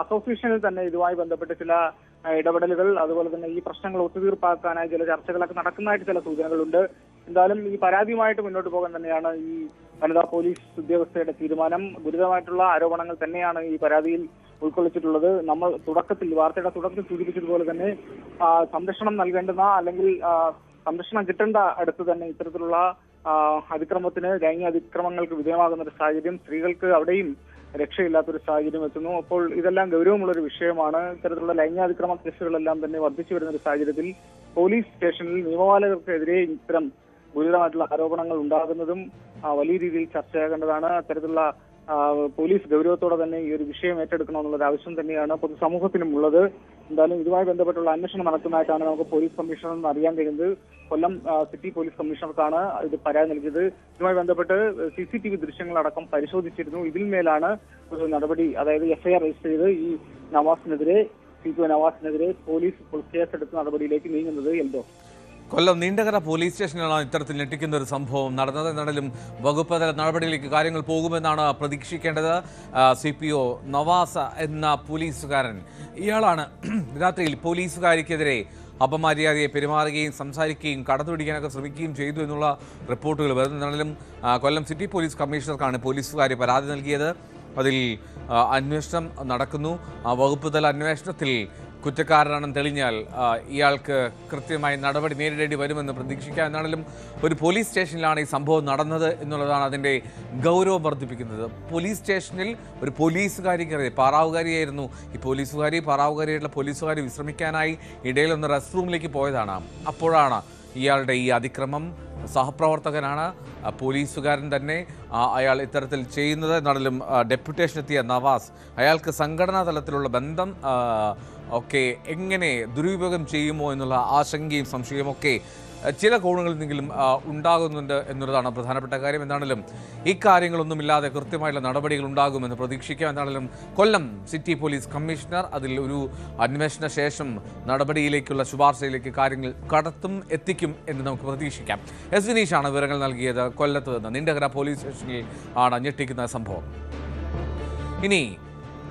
അസോസിയേഷനിൽ തന്നെ ഇതുമായി ബന്ധപ്പെട്ട് ചില ഇടപെടലുകൾ, അതുപോലെ തന്നെ ഈ പ്രശ്നങ്ങൾ ഒത്തുതീർപ്പാക്കാനായി ചില ചർച്ചകളൊക്കെ നടക്കുന്നതായിട്ട് ചില സൂചനകളുണ്ട്. എന്തായാലും ഈ പരാതിയുമായിട്ട് മുന്നോട്ട് പോകാൻ തന്നെയാണ് ഈ വനിതാ പോലീസ് ഉദ്യോഗസ്ഥയുടെ തീരുമാനം. ഗുരുതരമായിട്ടുള്ള ആരോപണങ്ങൾ തന്നെയാണ് ഈ പരാതിയിൽ ഉൾക്കൊള്ളിച്ചിട്ടുള്ളത്. നമ്മൾ വാർത്തയുടെ തുടക്കത്തിൽ സൂചിപ്പിച്ചതുപോലെ തന്നെ സംരക്ഷണം നൽകേണ്ടുന്ന അല്ലെങ്കിൽ സംരക്ഷണം കിട്ടേണ്ട അടുത്ത് തന്നെ ഇത്തരത്തിലുള്ള അതിക്രമത്തിന്, ലൈംഗിക അതിക്രമങ്ങൾക്ക് വിധേയമാകുന്ന ഒരു സാഹചര്യം, സ്ത്രീകൾക്ക് അവിടെയും രക്ഷയില്ലാത്തൊരു സാഹചര്യം എത്തുന്നു. അപ്പോൾ ഇതെല്ലാം ഗൗരവമുള്ളൊരു വിഷയമാണ്. ഇത്തരത്തിലുള്ള ലൈംഗികാതിക്രമ കേസുകളെല്ലാം തന്നെ വർദ്ധിച്ചു വരുന്ന ഒരു സാഹചര്യത്തിൽ പോലീസ് സ്റ്റേഷനിൽ നിയമപാലകർക്കെതിരെ ഇത്തരം ഗുരുതരമായിട്ടുള്ള ആരോപണങ്ങൾ ഉണ്ടാകുന്നതും വലിയ രീതിയിൽ ചർച്ചയാകേണ്ടതാണ്. അത്തരത്തിലുള്ള പോലീസ് ഗൗരവത്തോടെ തന്നെ ഈ ഒരു വിഷയം ഏറ്റെടുക്കണമെന്നുള്ള ആവശ്യം തന്നെയാണ് പൊതുസമൂഹത്തിനും ഉള്ളത്. എന്തായാലും ഇതുമായി ബന്ധപ്പെട്ടുള്ള അന്വേഷണം നടക്കുന്നതായിട്ടാണ് നമുക്ക് പോലീസ് കമ്മീഷണർ എന്ന് അറിയാൻ കഴിയുന്നത്. കൊല്ലം സിറ്റി പോലീസ് കമ്മീഷണർക്കാണ് ഇത് പരാതി നൽകിയത്. ഇതുമായി ബന്ധപ്പെട്ട് CCTV ദൃശ്യങ്ങളടക്കം പരിശോധിച്ചിരുന്നു. ഇതിന്മേലാണ് ഒരു നടപടി, അതായത് എഫ്ഐആർ രജിസ്റ്റർ ചെയ്ത് ഈ നവാസിനെതിരെ പോലീസ് കേസെടുത്ത നടപടിയിലേക്ക് നീങ്ങുന്നത്. എൽദോ, കൊല്ലം നീണ്ടകര പോലീസ് സ്റ്റേഷനിലാണ് ഇത്തരത്തിൽ ഞെട്ടിക്കുന്ന ഒരു സംഭവം നടന്നത്. എന്നാലും വകുപ്പ് തല നടപടിയിലേക്ക് കാര്യങ്ങൾ പോകുമെന്നാണ് പ്രതീക്ഷിക്കേണ്ടത്. CPO നവാസ് എന്ന പോലീസുകാരൻ, ഇയാളാണ് രാത്രിയിൽ പോലീസുകാരിക്കെതിരെ അപമര്യാദയെ പെരുമാറുകയും സംസാരിക്കുകയും കടന്നുപിടിക്കാനൊക്കെ ശ്രമിക്കുകയും ചെയ്തു എന്നുള്ള റിപ്പോർട്ടുകൾ വരുന്നതാണെങ്കിലും കൊല്ലം സിറ്റി പോലീസ് കമ്മീഷണർക്കാണ് പോലീസുകാരി പരാതി നൽകിയത്. അതിൽ അന്വേഷണം നടക്കുന്നു. വകുപ്പ് തല അന്വേഷണത്തിൽ കുറ്റക്കാരനാണെന്ന് തെളിഞ്ഞാൽ ഇയാൾക്ക് കൃത്യമായി നടപടി നേരിടേണ്ടി വരുമെന്ന് പ്രതീക്ഷിക്കാം. എന്നാണെങ്കിലും ഒരു പോലീസ് സ്റ്റേഷനിലാണ് ഈ സംഭവം നടന്നത് എന്നുള്ളതാണ് അതിൻ്റെ ഗൗരവം വർദ്ധിപ്പിക്കുന്നത്. പോലീസ് സ്റ്റേഷനിൽ ഒരു പോലീസുകാരിക്കെതിരെ, പാറാവുകാരിയായിരുന്നു ഈ പാറാവുകാരിയായിട്ടുള്ള പോലീസുകാരി വിശ്രമിക്കാനായി ഇടയിലൊന്ന് റെസ്റ്റ് റൂമിലേക്ക് പോയതാണ്. അപ്പോഴാണ് ഇയാളുടെ ഈ അതിക്രമം. സഹപ്രവർത്തകനാണ്, പോലീസുകാരൻ തന്നെ അയാൾ ഇത്തരത്തിൽ ചെയ്യുന്നത്. എന്നാലും ഡെപ്യൂട്ടേഷൻ എത്തിയ നവാസ്, അയാൾക്ക് സംഘടനാ തലത്തിലുള്ള ബന്ധം ഒക്കെ എങ്ങനെ ദുരുപയോഗം ചെയ്യുമോ എന്നുള്ള ആശങ്കയും സംശയമൊക്കെ ചില കോണുകളിൽ നിന്നെങ്കിലും ഉണ്ടാകുന്നുണ്ട് എന്നുള്ളതാണ് പ്രധാനപ്പെട്ട കാര്യം. എന്താണെങ്കിലും ഈ കാര്യങ്ങളൊന്നുമില്ലാതെ കൃത്യമായിട്ടുള്ള നടപടികൾ ഉണ്ടാകുമെന്ന് പ്രതീക്ഷിക്കാം. എന്താണെങ്കിലും കൊല്ലം സിറ്റി പോലീസ് കമ്മീഷണർ അതിൽ ഒരു അന്വേഷണ ശേഷം നടപടിയിലേക്കുള്ള ശുപാർശയിലേക്ക് കാര്യങ്ങൾ എത്തിക്കും എന്ന് നമുക്ക് പ്രതീക്ഷിക്കാം. വിനീഷാണ് വിവരങ്ങൾ നൽകിയത് കൊല്ലത്ത് നിന്ന്. നീണ്ടകര പോലീസ് സ്റ്റേഷനിൽ ആണ് ഞെട്ടിക്കുന്ന സംഭവം. ഇനി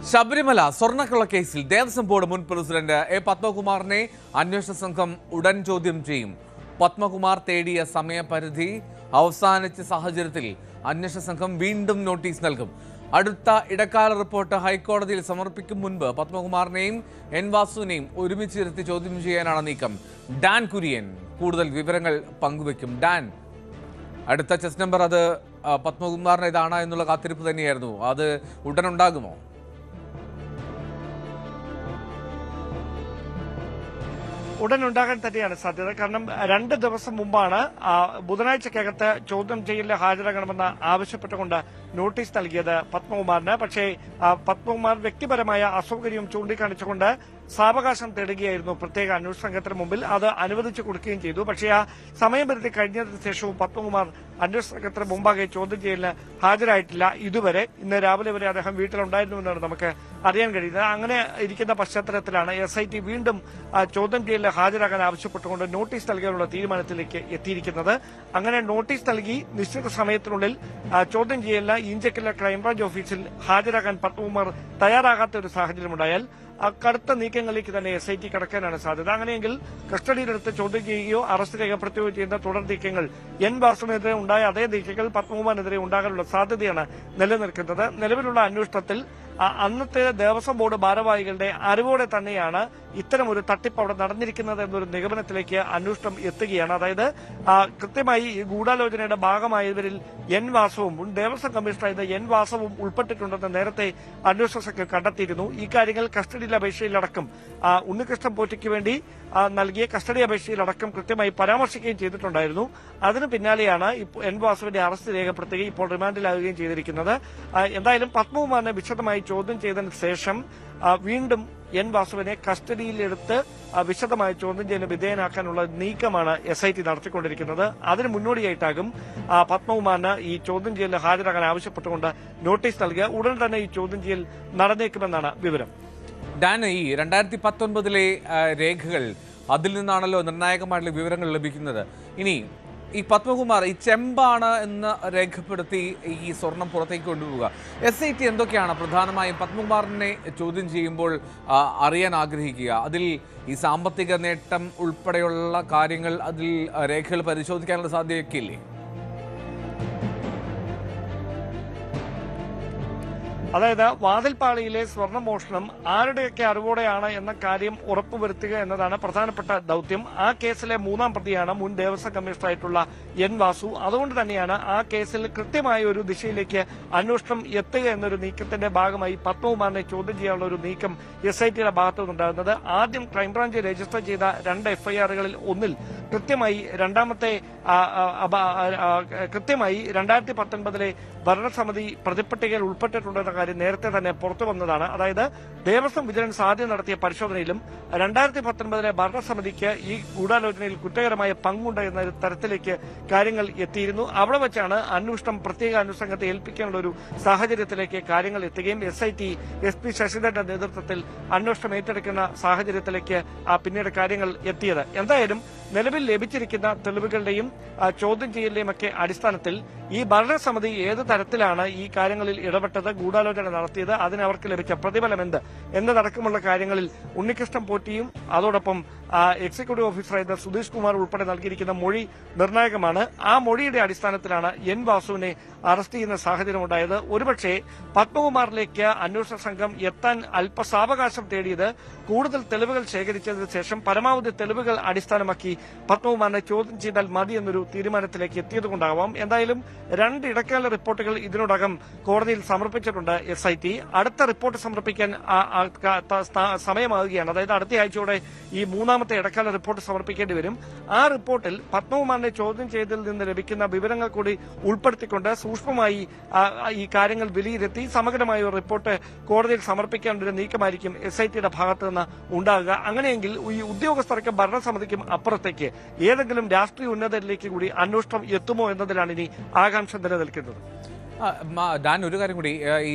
ശബരിമല സ്വർണ്ണക്കള്ള കേസിൽ ദേവസ്വം ബോർഡ് മുൻ പ്രസിഡന്റ് പത്മകുമാറിനെ അന്വേഷണ സംഘം ഉടൻ ചോദ്യം ചെയ്യും. പത്മകുമാർ തേടിയ സമയപരിധി അവസാനിച്ച സാഹചര്യത്തിൽ അന്വേഷണ സംഘം വീണ്ടും നോട്ടീസ് നൽകും. അടുത്ത ഇടക്കാല റിപ്പോർട്ട് ഹൈക്കോടതിയിൽ സമർപ്പിക്കും മുൻപ് പത്മകുമാറിനെയും വാസുവിനെയും ഒരുമിച്ചിരുത്തി ചോദ്യം ചെയ്യാനാണ് നീക്കം. ഡാൻ കുര്യൻ കൂടുതൽ വിവരങ്ങൾ പങ്കുവെക്കും. ഡാൻ, അടുത്ത ചെസ് നമ്പർ അത് പത്മകുമാറിനേതാണ് എന്നുള്ള കാത്തിരിപ്പ് തന്നെയായിരുന്നു. അത് ഉടനുണ്ടാകുമോ? ഉടനുണ്ടാകാൻ തന്നെയാണ് സാധ്യത. കാരണം 2 ദിവസം മുമ്പാണ് ബുധനാഴ്ചക്കകത്ത് ചോദ്യം ചെയ്യലിൽ ഹാജരാകണമെന്ന് ആവശ്യപ്പെട്ടുകൊണ്ട് നോട്ടീസ് നൽകിയത് പത്മകുമാറിന്. പക്ഷേ പത്മകുമാർ വ്യക്തിപരമായ അസൗകര്യം ചൂണ്ടിക്കാണിച്ചുകൊണ്ട് സാവകാശം തേടുകയായിരുന്നു പ്രത്യേക അന്വേഷണ സംഘത്തിന് മുമ്പിൽ. അത് അനുവദിച്ചു കൊടുക്കുകയും ചെയ്തു. പക്ഷേ ആ സമയപരിധി കഴിഞ്ഞതിന് ശേഷവും പത്മകുമാർ അന്വേഷണ സംഘത്തിന് മുമ്പാകെ ചോദ്യം ചെയ്യലിന് ഹാജരായിട്ടില്ല. ഇതുവരെ ഇന്ന് രാവിലെ വരെ അദ്ദേഹം വീട്ടിലുണ്ടായിരുന്നുവെന്നാണ് നമുക്ക് അറിയാൻ കഴിയുന്നത്. അങ്ങനെ ഇരിക്കുന്ന പശ്ചാത്തലത്തിലാണ് SIT വീണ്ടും ചോദ്യം ചെയ്യലിന് ഹാജരാകാൻ ആവശ്യപ്പെട്ടുകൊണ്ട് നോട്ടീസ് നൽകാനുള്ള തീരുമാനത്തിലേക്ക് എത്തിയിരിക്കുന്നത്. അങ്ങനെ നോട്ടീസ് നൽകി നിശ്ചിത സമയത്തിനുള്ളിൽ ചോദ്യം ചെയ്യലിന് ഈഞ്ചക്കലിലെ ക്രൈംബ്രാഞ്ച് ഓഫീസിൽ ഹാജരാകാൻ പത്മകുമാർ തയ്യാറാകാത്ത ഒരു സാഹചര്യമുണ്ടായാൽ കടുത്ത നീക്കങ്ങളിലേക്ക് തന്നെ SIT കടക്കാനാണ് സാധ്യത. അങ്ങനെയെങ്കിൽ കസ്റ്റഡിയിലെടുത്ത് ചോദ്യം ചെയ്യുകയോ അറസ്റ്റ് രേഖപ്പെടുത്തുകയോ ചെയ്യുന്ന തുടർ നീക്കങ്ങൾ വാസുവിനെതിരെ ഉണ്ടായ അതേ നീക്കങ്ങൾ പത്മകുമാറിനെതിരെ ഉണ്ടാകാനുള്ള സാധ്യതയാണ് നിലനിൽക്കുന്നത്. നിലവിലുള്ള അന്വേഷണത്തിൽ അന്നത്തെ ദേവസ്വം ബോർഡ് ഭാരവാഹികളുടെ അറിവോടെ തന്നെയാണ് ഇത്തരമൊരു തട്ടിപ്പ് അവിടെ നടന്നിരിക്കുന്നത് എന്നൊരു നിഗമനത്തിലേക്ക് അന്വേഷണം എത്തുകയാണ്. അതായത് കൃത്യമായി ഈ ഗൂഢാലോചനയുടെ ഭാഗമായവരിൽ വാസുവും മുൻ ദേവസ്വം കമ്മീഷണറായിരുന്ന വാസവും ഉൾപ്പെട്ടിട്ടുണ്ടെന്ന് നേരത്തെ അന്വേഷണ സംഘം കണ്ടെത്തിയിരുന്നു. ഈ കാര്യങ്ങൾ കസ്റ്റഡി അപേക്ഷയിലടക്കം ഉണ്ണികൃഷ്ണൻ പോറ്റിക്ക് വേണ്ടി നൽകിയ കസ്റ്റഡി അപേക്ഷയിലടക്കം കൃത്യമായി പരാമർശിക്കുകയും ചെയ്തിട്ടുണ്ടായിരുന്നു. അതിന് പിന്നാലെയാണ് വാസുവിന്റെ അറസ്റ്റ് രേഖപ്പെടുത്തുകയും ഇപ്പോൾ റിമാൻഡിലാകുകയും ചെയ്തിരിക്കുന്നത്. എന്തായാലും പത്മകുമാറിനെ വിശദമായി ചോദ്യം ചെയ്തതിന് ശേഷം വീണ്ടും വാസുവിനെ കസ്റ്റഡിയിലെടുത്ത് വിശദമായ ചോദ്യം ചെയ്യലിന് വിധേയനാക്കാനുള്ള നീക്കമാണ് SIT നടത്തിക്കൊണ്ടിരിക്കുന്നത്. അതിന് മുന്നോടിയായിട്ടാകും പത്മകുമാറിന് ഈ ചോദ്യം ചെയ്യലിന് ഹാജരാകാൻ ആവശ്യപ്പെട്ടുകൊണ്ട് നോട്ടീസ് നൽകുക. ഉടൻ തന്നെ ഈ ചോദ്യം ചെയ്യൽ നടന്നേക്കുമെന്നാണ് വിവരം. ഡാൻ, ഈ 2019 രേഖകൾ, അതിൽ നിന്നാണല്ലോ നിർണായകമായിട്ടുള്ള വിവരങ്ങൾ ലഭിക്കുന്നത്. ഇനി ഈ പത്മകുമാർ ഈ ചെമ്പാണ് എന്ന് രേഖപ്പെടുത്തി ഈ സ്വർണം പുറത്തേക്ക് കൊണ്ടുപോവുക, SIT എന്തൊക്കെയാണ് പ്രധാനമായും പത്മകുമാറിനെ ചോദ്യം ചെയ്യുമ്പോൾ അറിയാൻ ആഗ്രഹിക്കുക? അതിൽ ഈ സാമ്പത്തിക നേട്ടം ഉൾപ്പെടെയുള്ള കാര്യങ്ങൾ അതിൽ രേഖകൾ പരിശോധിക്കാനുള്ള സാധ്യതയൊക്കെ ഇല്ലേ? അതായത് വാതിൽപ്പാളിയിലെ സ്വർണ്ണമോഷണം ആരുടെയൊക്കെ അറിവോടെയാണ് എന്ന കാര്യം ഉറപ്പുവരുത്തുക എന്നതാണ് പ്രധാനപ്പെട്ട ദൌത്യം. ആ കേസിലെ മൂന്നാം പ്രതിയാണ് മുൻ ദേവസ്വം കമ്മീഷണറായിട്ടുള്ള വാസു. അതുകൊണ്ട് തന്നെയാണ് ആ കേസിൽ കൃത്യമായ ഒരു ദിശയിലേക്ക് അന്വേഷണം എത്തുക എന്നൊരു നീക്കത്തിന്റെ ഭാഗമായി പത്മകുമാറിനെ ചോദ്യം ചെയ്യാനുള്ള ഒരു നീക്കം SITയുടെ ഭാഗത്തു നിന്നുണ്ടാകുന്നത്. ആദ്യം ക്രൈംബ്രാഞ്ച് രജിസ്റ്റർ ചെയ്ത 2 FIRകളിൽ ഒന്നിൽ കൃത്യമായി 2019 ഭരണസമിതി പ്രതിപട്ടികയിൽ ഉൾപ്പെട്ടിട്ടുണ്ടെന്ന കാര്യം നേരത്തെ തന്നെ പുറത്തു വന്നതാണ്. അതായത് ദേവസ്വം വിജിലൻസ് ആദ്യം നടത്തിയ പരിശോധനയിലും 2019 ഭരണസമിതിക്ക് ഈ ഗൂഢാലോചനയിൽ കുറ്റകരമായ പങ്കുണ്ട് എന്ന തരത്തിലേക്ക് കാര്യങ്ങൾ എത്തിയിരുന്നു. അവിടെ വെച്ചാണ് അന്വേഷണം പ്രത്യേക അന്വേഷണ സംഘത്തെ ഏൽപ്പിക്കാനുള്ള ഒരു സാഹചര്യത്തിലേക്ക് കാര്യങ്ങൾ എത്തുകയും SIT SP ശശിധരന്റെ നേതൃത്വത്തിൽ അന്വേഷണം ഏറ്റെടുക്കുന്ന സാഹചര്യത്തിലേക്ക് പിന്നീട് കാര്യങ്ങൾ എത്തിയത്. എന്തായാലും നിലവിൽ ലഭിച്ചിരിക്കുന്ന തെളിവുകളുടെയും ചോദ്യം ചെയ്യലിന്റെയും ഒക്കെ അടിസ്ഥാനത്തിൽ ഈ ഭരണസമിതി ഏത് തരത്തിലാണ് ഈ കാര്യങ്ങളിൽ ഇടപെട്ടത്, ഗൂഢാലോചന നടത്തിയത്, അതിന് അവർക്ക് ലഭിച്ച പ്രതിഫലം എന്ത് എന്നതടക്കമുള്ള കാര്യങ്ങളിൽ ഉണ്ണികൃഷ്ണൻ പോറ്റിയും അതോടൊപ്പം എക്സിക്യൂട്ടീവ് ഓഫീസറായിരുന്ന സുധീഷ് കുമാർ ഉൾപ്പെടെ നൽകിയിരിക്കുന്ന മൊഴി നിർണായകമാണ്. ആ മൊഴിയുടെ അടിസ്ഥാനത്തിലാണ് വാസുവിനെ അറസ്റ്റ് ചെയ്യുന്ന സാഹചര്യം ഉണ്ടായത്. ഒരുപക്ഷെ പത്മകുമാറിലേക്ക് അന്വേഷണ സംഘം എത്താൻ അല്പസാവകാശം തേടിയത് കൂടുതൽ തെളിവുകൾ ശേഖരിച്ചതിന് ശേഷം പരമാവധി തെളിവുകൾ അടിസ്ഥാനമാക്കി പത്മകുമാറിനെ ചോദ്യം ചെയ്താൽ മതി എന്നൊരു തീരുമാനത്തിലേക്ക് എത്തിയതുകൊണ്ടാവാം. എന്തായാലും 2 ഇടക്കാല റിപ്പോർട്ടുകൾ ഇതിനോടകം കോടതിയിൽ സമർപ്പിച്ചിട്ടുണ്ട് SIT. അടുത്ത റിപ്പോർട്ട് സമർപ്പിക്കാൻ സമയമാകുകയാണ്. അതായത് അടുത്ത ആഴ്ചയോടെ ഈ 3ാമത്തെ ഇടക്കാല റിപ്പോർട്ട് സമർപ്പിക്കേണ്ടി വരും. ആ റിപ്പോർട്ടിൽ പത്മകുമാറിനെ ചോദ്യം ചെയ്തതിൽ നിന്ന് ലഭിക്കുന്ന വിവരങ്ങൾ കൂടി ഉൾപ്പെടുത്തിക്കൊണ്ട് സൂക്ഷ്മമായി ഈ കാര്യങ്ങൾ വിലയിരുത്തി സമഗ്രമായ ഒരു റിപ്പോർട്ട് കോടതിയിൽ സമർപ്പിക്കാനുള്ള ഒരു നീക്കമായിരിക്കും SITയുടെ ഭാഗത്തു നിന്ന് ഉണ്ടാകുക. അങ്ങനെയെങ്കിൽ ഈ ഉദ്യോഗസ്ഥർക്കും ഭരണസമിതിക്കും അപ്പുറത്തേക്ക് ഏതെങ്കിലും രാഷ്ട്രീയ ഉന്നതരിലേക്ക് കൂടി അന്വേഷണം എത്തുമോ എന്നതിലാണ് ഇനി ആകാംക്ഷ നിലനിൽക്കുന്നത്. ഡാൻ, ഒരു കാര്യം കൂടി, ഈ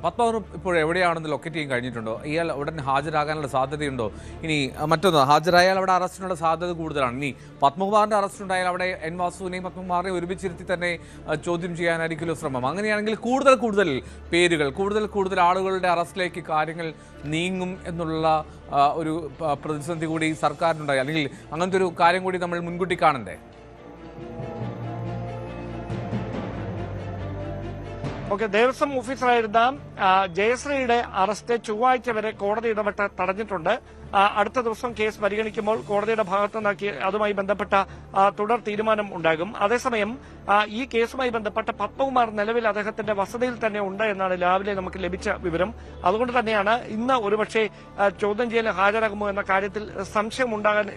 പത്മകുമാർ ഇപ്പോൾ എവിടെയാണെന്ന് ലൊക്കേറ്റ് ചെയ്യാൻ കഴിഞ്ഞിട്ടുണ്ടോ? ഇയാൾ ഉടൻ ഹാജരാകാനുള്ള സാധ്യതയുണ്ടോ? ഇനി മറ്റൊന്ന്, ഹാജരായാൽ അവിടെ അറസ്റ്റിനുള്ള സാധ്യത കൂടുതലാണ്. ഇനി പത്മകുമാറിന്റെ അറസ്റ്റ് ഉണ്ടായാൽ അവിടെ വാസുവിനെയും പത്മകുമാറിനെയും ഒരുമിച്ചിരുത്തി തന്നെ ചോദ്യം ചെയ്യാനായിരിക്കുമല്ലോ ശ്രമം. അങ്ങനെയാണെങ്കിൽ കൂടുതൽ പേരുകൾ, കൂടുതൽ ആളുകളുടെ അറസ്റ്റിലേക്ക് കാര്യങ്ങൾ നീങ്ങും എന്നുള്ള ഒരു പ്രതിസന്ധി കൂടി സർക്കാരിനുണ്ടായി. അല്ലെങ്കിൽ അങ്ങനത്തെ ഒരു കാര്യം കൂടി നമ്മൾ മുൻകൂട്ടി കാണണ്ടേ? ദേവസ്വം ഓഫീസറായിരുന്ന ജയശ്രീയുടെ അറസ്റ്റ് ചൊവ്വാഴ്ച വരെ കോടതി ഇടപെട്ട് തടഞ്ഞിട്ടുണ്ട്. അടുത്ത ദിവസം കേസ് പരിഗണിക്കുമ്പോൾ കോടതിയുടെ ഭാഗത്തുനിന്ന് അതുമായി ബന്ധപ്പെട്ട തുടർ തീരുമാനം ഉണ്ടാകും. അതേസമയം ഈ കേസുമായി ബന്ധപ്പെട്ട പത്മകുമാർ നിലവിൽ അദ്ദേഹത്തിന്റെ വസതിയിൽ തന്നെ ഉണ്ട് എന്നാണ് രാവിലെ നമുക്ക് ലഭിച്ച വിവരം. അതുകൊണ്ട് തന്നെയാണ് ഇന്ന് ഒരുപക്ഷെ ചോദ്യം ചെയ്യൽ ഹാജരാകുമോ എന്ന കാര്യത്തിൽ സംശയം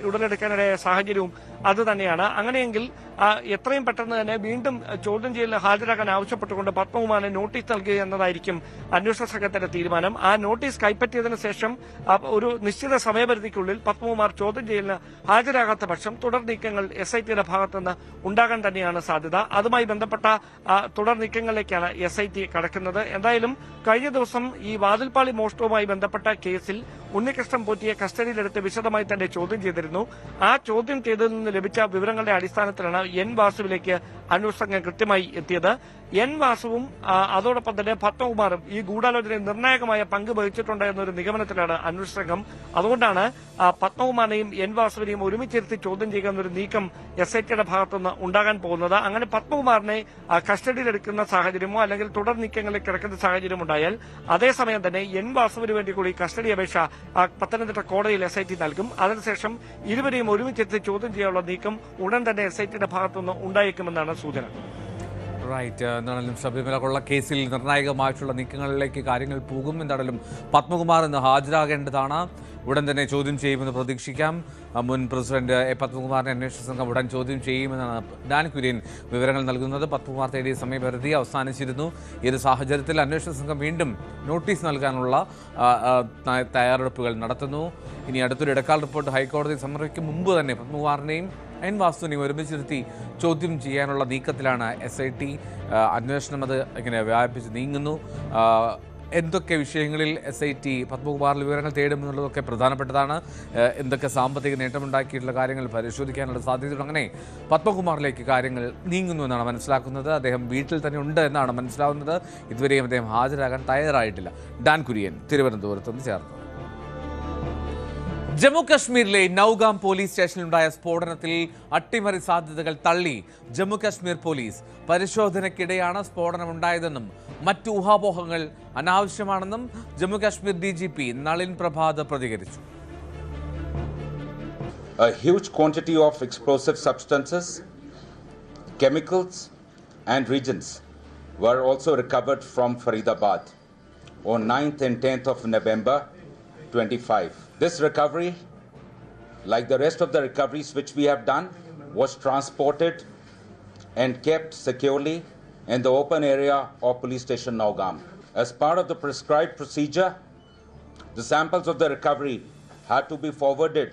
ഉടലെടുക്കാനിടയായ സാഹചര്യവും അത് തന്നെയാണ്. അങ്ങനെയെങ്കിൽ എത്രയും പെട്ടെന്ന് തന്നെ വീണ്ടും ചോദ്യം ചെയ്യലിന് ഹാജരാക്കാൻ ആവശ്യപ്പെട്ടുകൊണ്ട് പത്മകുമാറിന് നോട്ടീസ് നൽകുക എന്നതായിരിക്കും അന്വേഷണ സംഘത്തിന്റെ തീരുമാനം. ആ നോട്ടീസ് കൈപ്പറ്റിയതിനു ശേഷം ഒരു നിശ്ചിത സമയപരിധിക്കുള്ളിൽ പത്മകുമാർ ചോദ്യം ചെയ്യലിന് ഹാജരാകാത്ത പക്ഷം തുടർ നീക്കങ്ങൾ SITയുടെ ഭാഗത്തുനിന്ന് ഉണ്ടാകാൻ തന്നെയാണ് സാധ്യത. അതുമായി ബന്ധപ്പെട്ട തുടർ നീക്കങ്ങളിലേക്കാണ് SIT കടക്കുന്നത്. എന്തായാലും കഴിഞ്ഞ ദിവസം ഈ വാതിൽപ്പാളി മോഷണവുമായി ബന്ധപ്പെട്ട കേസിൽ ഉണ്ണികൃഷ്ണൻ പോറ്റിയെ കസ്റ്റഡിയിലെടുത്ത് വിശദമായി തന്നെ ചോദ്യം ചെയ്തിരുന്നു. ആ ചോദ്യം ചെയ്തതിൽ നിന്ന് ലഭിച്ച വിവരങ്ങളുടെ അടിസ്ഥാനത്തിലാണ് N വാസുവിലേക്ക് അന്വേഷണ സംഘം കൃത്യമായി എത്തിയത്. N വാസുവും അതോടൊപ്പം തന്നെ പത്മകുമാറും ഈ ഗൂഢാലോചനയിൽ നിർണായകമായ പങ്ക് വഹിച്ചിട്ടുണ്ട് എന്നൊരു നിഗമനത്തിലാണ് അന്വേഷണ സംഘം. അതുകൊണ്ടാണ് പത്മകുമാറിനെയും N വാസുവിനെയും ഒരുമിച്ചിരുത്തി ചോദ്യം ചെയ്യുക എന്നൊരു നീക്കം SITയുടെ ഭാഗത്തുനിന്ന് ഉണ്ടാകാൻ പോകുന്നത്. അങ്ങനെ പത്മകുമാറിനെ കസ്റ്റഡിയിലെടുക്കുന്ന സാഹചര്യമോ അല്ലെങ്കിൽ തുടർ നീക്കങ്ങളിലേക്ക് കിടക്കുന്ന സാഹചര്യം ഉണ്ടായാൽ അതേസമയം തന്നെ N വാസുവിന് വേണ്ടി കൂടി കസ്റ്റഡി അപേക്ഷ പത്തനംതിട്ട കോടതിയിൽ SIT നൽകും. അതിനുശേഷം ഇരുവരെയും ഒരുമിച്ചെത്തി ചോദ്യം ചെയ്യാനുള്ള നീക്കം ഉടൻ തന്നെ SITയുടെ ഭാഗത്തുനിന്ന് ഉണ്ടായേക്കുമെന്നാണ് സൂചന. റൈറ്റ്. എന്താണെങ്കിലും ശബരിമല കൊള്ള കേസിൽ നിർണായകമായിട്ടുള്ള നീക്കങ്ങളിലേക്ക് കാര്യങ്ങൾ പോകും. എന്താണെങ്കിലും പത്മകുമാർ ഇന്ന് ഹാജരാകേണ്ടതാണ്. ഉടൻ തന്നെ ചോദ്യം ചെയ്യുമെന്ന് പ്രതീക്ഷിക്കാം. മുൻ പ്രസിഡന്റ് പത്മകുമാറിനെ അന്വേഷണ സംഘം ഉടൻ ചോദ്യം ചെയ്യുമെന്നാണ് ഡാൻ കുര്യൻ വിവരങ്ങൾ നൽകുന്നത്. പത്മകുമാർ തേടിയ സമയപരിധി അവസാനിച്ചിരുന്നു. ഈ ഒരു സാഹചര്യത്തിൽ അന്വേഷണ സംഘം വീണ്ടും നോട്ടീസ് നൽകാനുള്ള തയ്യാറെടുപ്പുകൾ നടത്തുന്നു. ഇനി അടുത്തൊരു ഇടക്കാല റിപ്പോർട്ട് ഹൈക്കോടതി സമർപ്പിക്കും മുമ്പ് തന്നെ പത്മകുമാറിനെയും N വാസുവിനെയും ഒരുമിച്ചിരുത്തി ചോദ്യം ചെയ്യാനുള്ള നീക്കത്തിലാണ് SIT. അന്വേഷണം അത് ഇങ്ങനെ വ്യാപിപ്പിച്ച് നീങ്ങുന്നു. എന്തൊക്കെ വിഷയങ്ങളിൽ SIT പത്മകുമാറിൽ വിവരങ്ങൾ തേടുമെന്നുള്ളതൊക്കെ പ്രധാനപ്പെട്ടതാണ്. എന്തൊക്കെ സാമ്പത്തിക നേട്ടമുണ്ടാക്കിയിട്ടുള്ള കാര്യങ്ങൾ പരിശോധിക്കാനുള്ള സാധ്യതയുണ്ട്. അങ്ങനെ പത്മകുമാറിലേക്ക് കാര്യങ്ങൾ നീങ്ങുന്നു എന്നാണ് മനസ്സിലാക്കുന്നത്. അദ്ദേഹം വീട്ടിൽ തന്നെ ഉണ്ട് എന്നാണ് മനസ്സിലാവുന്നത്. ഇതുവരെയും അദ്ദേഹം ഹാജരാകാൻ തയ്യാറായിട്ടില്ല. ഡാൻ കുര്യൻ തിരുവനന്തപുരത്ത് നിന്ന് ചേർന്നു. ജമ്മു കശ്മീരിലെ നൌഗാം പോലീസ് സ്റ്റേഷനിലുണ്ടായ സ്ഫോടനത്തിൽ അട്ടിമറി സാധ്യതകൾ തള്ളി ജമ്മു കശ്മീർ പോലീസ്. പരിശോധനയ്ക്കിടെയാണ് സ്ഫോടനമുണ്ടായതെന്നും മറ്റു ഊഹാപോഹങ്ങൾ അനാവശ്യമാണെന്നും ജമ്മു കശ്മീർ DGP നളിൻ പ്രഭാത് പ്രതികരിച്ചു. A huge quantity of explosive substances, chemicals and reagents were also recovered from Faridabad on 9th and 10th of November 25. This recovery, like the rest of the recoveries which we have done, was transported and kept securely in the open area of police station Nowgam. As part of the prescribed procedure, the samples of the recovery had to be forwarded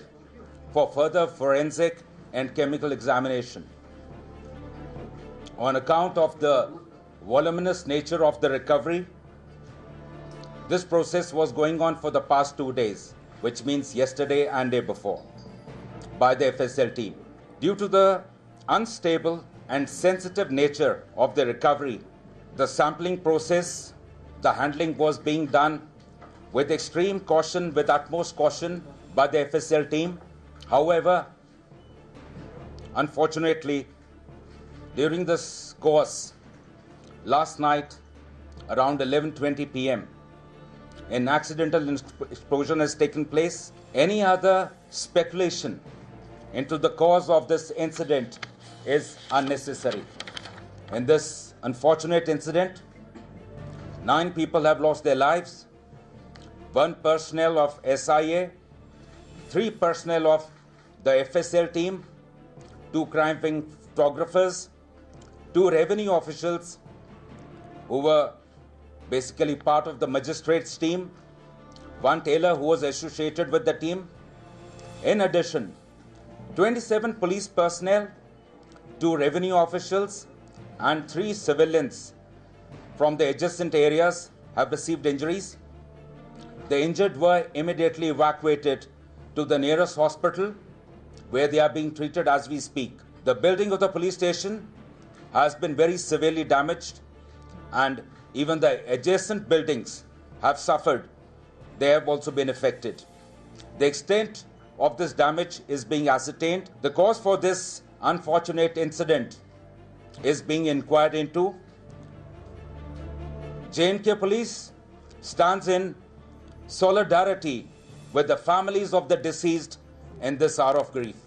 for further forensic and chemical examination. On account of the voluminous nature of the recovery, this process was going on for the past 2 days, which means yesterday and day before, by the FSL team. Due to the unstable and sensitive nature of the recovery, the sampling process, the handling was being done with extreme caution, with utmost caution by the FSL team. However, unfortunately, during this course, last night around 11:20 p.m., an accidental explosion has taken place. Any other speculation into the cause of this incident is unnecessary. In this unfortunate incident, 9 people have lost their lives, 1 personnel of SIA, 3 personnel of the FSL team, 2 crime-fighting photographers, 2 revenue officials who were basically part of the magistrates team, 1 tailor who was associated with the team. In addition, 27 police personnel, 2 revenue officials and 3 civilians from the adjacent areas have received injuries. The injured were immediately evacuated to the nearest hospital where they are being treated as we speak. The building of the police station has been very severely damaged, and even the adjacent buildings have suffered. They have also been affected. The extent of this damage is being ascertained. The cause for this unfortunate incident is being inquired into. J&K Police stands in solidarity with the families of the deceased in this hour of grief.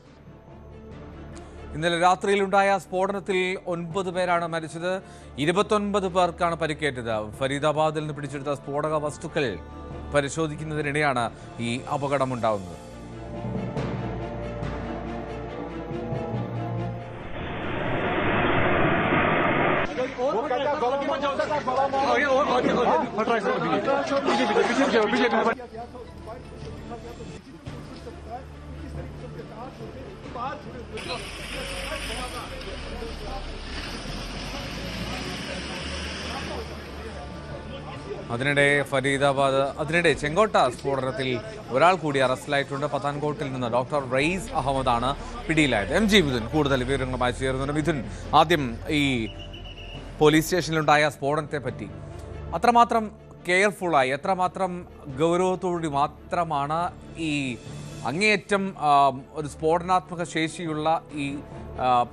ഇന്നലെ രാത്രിയിലുണ്ടായ സ്ഫോടനത്തിൽ 9 പേരാണ് മരിച്ചത്, 29 പേർക്കാണ് പരിക്കേറ്റത്. ഫരീദാബാദിൽ നിന്ന് പിടിച്ചെടുത്ത സ്ഫോടക വസ്തുക്കൾ പരിശോധിക്കുന്നതിനിടെയാണ് ഈ അപകടമുണ്ടാകുന്നത്. അതിനിടെ ചെങ്കോട്ട സ്ഫോടനത്തിൽ ഒരാൾ കൂടി അറസ്റ്റിലായിട്ടുണ്ട്. പത്താൻകോട്ടിൽ നിന്ന് ഡോക്ടർ റയീസ് അഹമ്മദാണ് പിടിയിലായത്. MG മിഥുൻ കൂടുതൽ വിവരങ്ങളുമായി ചേരുന്നുണ്ട്. മിഥുൻ, ആദ്യം ഈ പോലീസ് സ്റ്റേഷനിലുണ്ടായ സ്ഫോടനത്തെ പറ്റി അത്രമാത്രം കെയർഫുള്ളായി, എത്രമാത്രം ഗൗരവത്തോടുകൂടി മാത്രമാണ് ഈ അങ്ങേയറ്റം ഒരു സ്ഫോടനാത്മക ശേഷിയുള്ള ഈ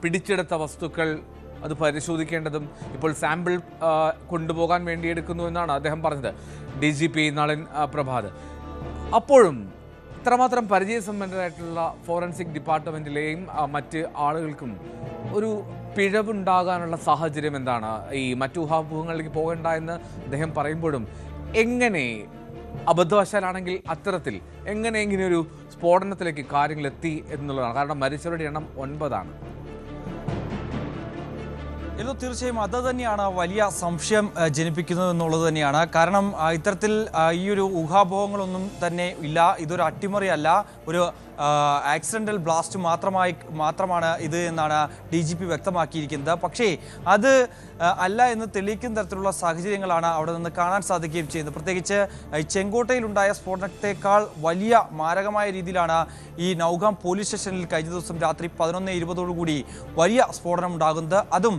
പിടിച്ചെടുത്ത വസ്തുക്കൾ അത് പരിശോധിക്കേണ്ടതും ഇപ്പോൾ സാമ്പിൾ കൊണ്ടുപോകാൻ വേണ്ടി എടുക്കുന്നു എന്നാണ് അദ്ദേഹം പറഞ്ഞത്, DGP നളിൻ പ്രഭാത്. അപ്പോഴും ഇത്രമാത്രം പരിചയസമ്പന്നരായിട്ടുള്ള ഫോറൻസിക് ഡിപ്പാർട്ട്മെൻറ്റിലെയും മറ്റ് ആളുകൾക്കും ഒരു പിഴവുണ്ടാകാനുള്ള സാഹചര്യം എന്താണ്? ഈ മറ്റു ഊഹാപോഹങ്ങളിലേക്ക് പോകേണ്ട എന്ന് അദ്ദേഹം പറയുമ്പോഴും എങ്ങനെ അബദ്ധവശാലാണെങ്കിൽ അത്തരത്തിൽ എങ്ങനെ ഇങ്ങനെയൊരു സ്ഫോടനത്തിലേക്ക് കാര്യങ്ങൾ എത്തി എന്നുള്ളതാണ്. കാരണം മരിച്ചവരുടെ എണ്ണം 9 ആണ്. തീർച്ചയായും അത് തന്നെയാണ് വലിയ സംശയം ജനിപ്പിക്കുന്നത് എന്നുള്ളത് തന്നെയാണ്. കാരണം ഇത്തരത്തിൽ ഈ ഒരു ഊഹാപോഹങ്ങളൊന്നും തന്നെ ഇല്ല. ഇതൊരു അട്ടിമറിയല്ല, ഒരു ആക്സിഡൻ്റൽ ബ്ലാസ്റ്റ് മാത്രമാണ് ഇത് എന്നാണ് DGP വ്യക്തമാക്കിയിരിക്കുന്നത്. പക്ഷേ അത് അല്ല എന്ന് തെളിയിക്കുന്ന തരത്തിലുള്ള സാഹചര്യങ്ങളാണ് അവിടെ നിന്ന് കാണാൻ സാധിക്കുകയും ചെയ്യുന്നത്. പ്രത്യേകിച്ച് ചെങ്കോട്ടയിലുണ്ടായ സ്ഫോടനത്തെക്കാൾ വലിയ മാരകമായ രീതിയിലാണ് ഈ നൗഗാം പോലീസ് സ്റ്റേഷനിൽ കഴിഞ്ഞ ദിവസം രാത്രി 11:20 വലിയ സ്ഫോടനം ഉണ്ടാകുന്നത്. അതും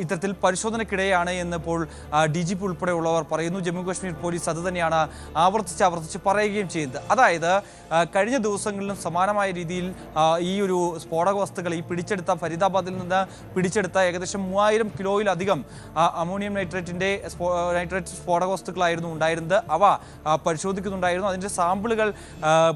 ഇത്തരത്തിൽ പരിശോധനയ്ക്കിടെയാണ് എന്ന് ഇപ്പോൾ DGP ഉൾപ്പെടെയുള്ളവർ പറയുന്നു. ജമ്മു കാശ്മീർ പോലീസ് അത് തന്നെയാണ് ആവർത്തിച്ച് പറയുകയും ചെയ്യുന്നത്. അതായത് കഴിഞ്ഞ ദിവസങ്ങളിലും സമാനമായ രീതിയിൽ ഈ ഒരു സ്ഫോടക വസ്തുക്കൾ ഈ പിടിച്ചെടുത്ത ഫരീദാബാദിൽ നിന്ന് പിടിച്ചെടുത്ത ഏകദേശം 3000 കിലോയിലധികം അമോണിയം നൈട്രേറ്റ് സ്ഫോടക വസ്തുക്കളായിരുന്നു ഉണ്ടായിരുന്നത്. അവ പരിശോധിക്കുന്നുണ്ടായിരുന്നു. അതിൻ്റെ സാമ്പിളുകൾ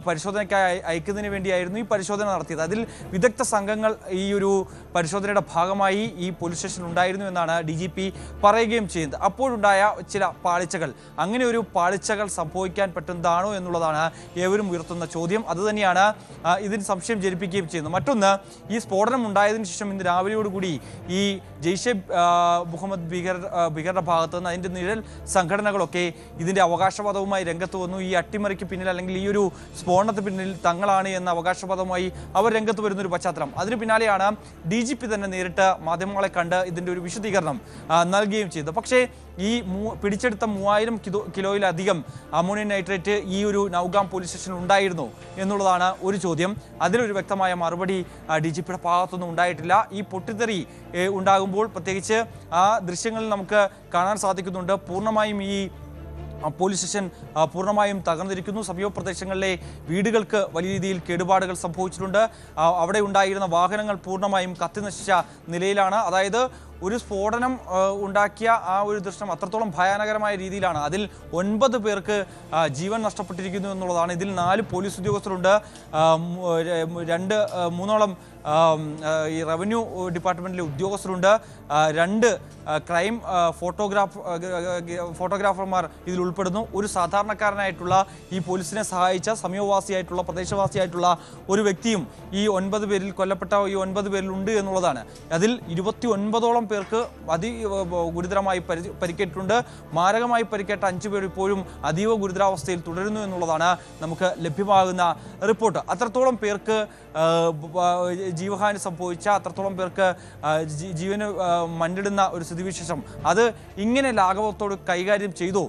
പരിശോധനയ്ക്കായി അയക്കുന്നതിന് വേണ്ടിയായിരുന്നു ഈ പരിശോധന നടത്തിയത്. അതിൽ വിദഗ്ധ സംഘങ്ങൾ ഈ ഒരു പരിശോധനയുടെ ഭാഗമായി ഈ പോലീസ് സ്റ്റേഷനിൽ ഉണ്ടായിരുന്നു എന്നാണ് DGP പറയുകയും ചെയ്യുന്നത്. അപ്പോഴുണ്ടായ ചില പാളിച്ചകൾ, അങ്ങനെ ഒരു പാളിച്ചകൾ സംഭവിക്കാൻ പറ്റുന്നതാണോ എന്നുള്ളതാണ് ഏവരും ഉയർത്തുന്ന ചോദ്യം. അതുതന്നെയാണ് ഇതിന് സംശയം ജനിപ്പിക്കുകയും ചെയ്യുന്നത്. മറ്റൊന്ന്, ഈ സ്ഫോടനം ഉണ്ടായതിനു ശേഷം ഇന്ന് രാവിലെയോടുകൂടി ഈ ജെയ്ഷെ മുഹമ്മദ് ഭീകരരുടെ ഭാഗത്തു നിന്ന് അതിൻ്റെ നിഴൽ സംഘടനകളൊക്കെ ഇതിൻ്റെ അവകാശവാദവുമായി രംഗത്ത് വന്നു. ഈ അട്ടിമറിക്ക് പിന്നിൽ അല്ലെങ്കിൽ ഈ ഒരു സ്ഫോടനത്തിന് പിന്നിൽ തങ്ങളാണ് എന്ന അവകാശവാദവുമായി അവർ രംഗത്ത് വരുന്നൊരു പശ്ചാത്തലം. അതിന് പിന്നാലെയാണ് DGP തന്നെ നേരിട്ട് മാധ്യമങ്ങളെ കണ്ട് ഇതിൻ്റെ ഒരു വിശദീകരണം നൽകുകയും ചെയ്തത്. പക്ഷേ ഈ പിടിച്ചെടുത്ത 3000 കിലോയിലധികം അമോണിയം നൈട്രേറ്റ് ഈ ഒരു നൗഗാം പോലീസ് സ്റ്റേഷനിൽ ഉണ്ടായിരുന്നു എന്നുള്ളതാണ് ഒരു ചോദ്യം. അതിലൊരു വ്യക്തമായ മറുപടി DGPയുടെ ഭാഗത്തൊന്നും ഉണ്ടായിട്ടില്ല. ഈ പൊട്ടിത്തെറി ഉണ്ടാകുമ്പോൾ പ്രത്യേകിച്ച് ആ ദൃശ്യങ്ങളിൽ നമുക്ക് കാണാൻ സാധിക്കുന്നുണ്ട്. പൂർണ്ണമായും ഈ പോലീസ് സ്റ്റേഷൻ പൂർണ്ണമായും തകർന്നിരിക്കുന്നു. സമീപ പ്രദേശങ്ങളിലെ വീടുകൾക്ക് വലിയ രീതിയിൽ കേടുപാടുകൾ സംഭവിച്ചിട്ടുണ്ട്. അവിടെ ഉണ്ടായിരുന്ന വാഹനങ്ങൾ പൂർണ്ണമായും കത്തിനശിച്ച നിലയിലാണ്. അതായത് ഒരു സ്ഫോടനം ഉണ്ടാക്കിയ ആ ഒരു ദൃശ്യം അത്രത്തോളം ഭയാനകരമായ രീതിയിലാണ്. അതിൽ 9 പേർക്ക് ജീവൻ നഷ്ടപ്പെട്ടിരിക്കുന്നു എന്നുള്ളതാണ്. ഇതിൽ 4 പോലീസ് ഉദ്യോഗസ്ഥരുണ്ട്, 3ഓളം ഈ റവന്യൂ ഡിപ്പാർട്ട്മെൻറ്റിലെ ഉദ്യോഗസ്ഥരുണ്ട്, 2 ക്രൈം ഫോട്ടോഗ്രാഫർമാർ ഇതിൽ ഉൾപ്പെടുന്നു. ഒരു സാധാരണക്കാരനായിട്ടുള്ള ഈ പോലീസിനെ സഹായിച്ച സമീപവാസിയായിട്ടുള്ള പ്രദേശവാസിയായിട്ടുള്ള ഒരു വ്യക്തിയും ഈ 9 പേരിൽ കൊല്ലപ്പെട്ട ഈ 9 പേരിൽ ഉണ്ട് എന്നുള്ളതാണ്. അതിൽ 29ഓളം പേർക്ക് ഗുരുതരമായി പരിക്കേറ്റിട്ടുണ്ട്. മാരകമായി പരിക്കേറ്റ 5 പേർ ഇപ്പോഴും അതീവ ഗുരുതരാവസ്ഥയിൽ തുടരുന്നു എന്നുള്ളതാണ് നമുക്ക് ലഭ്യമാകുന്ന റിപ്പോർട്ട്. അത്രത്തോളം പേർക്ക് ജീവഹാനി സംഭവിച്ച, അത്രത്തോളം പേർക്ക് ജീവന് മണ്ണിടുന്ന ഒരു സ്ഥിതിവിശേഷം അത് ഇങ്ങനെ ലാഘവത്തോട് കൈകാര്യം ചെയ്തു.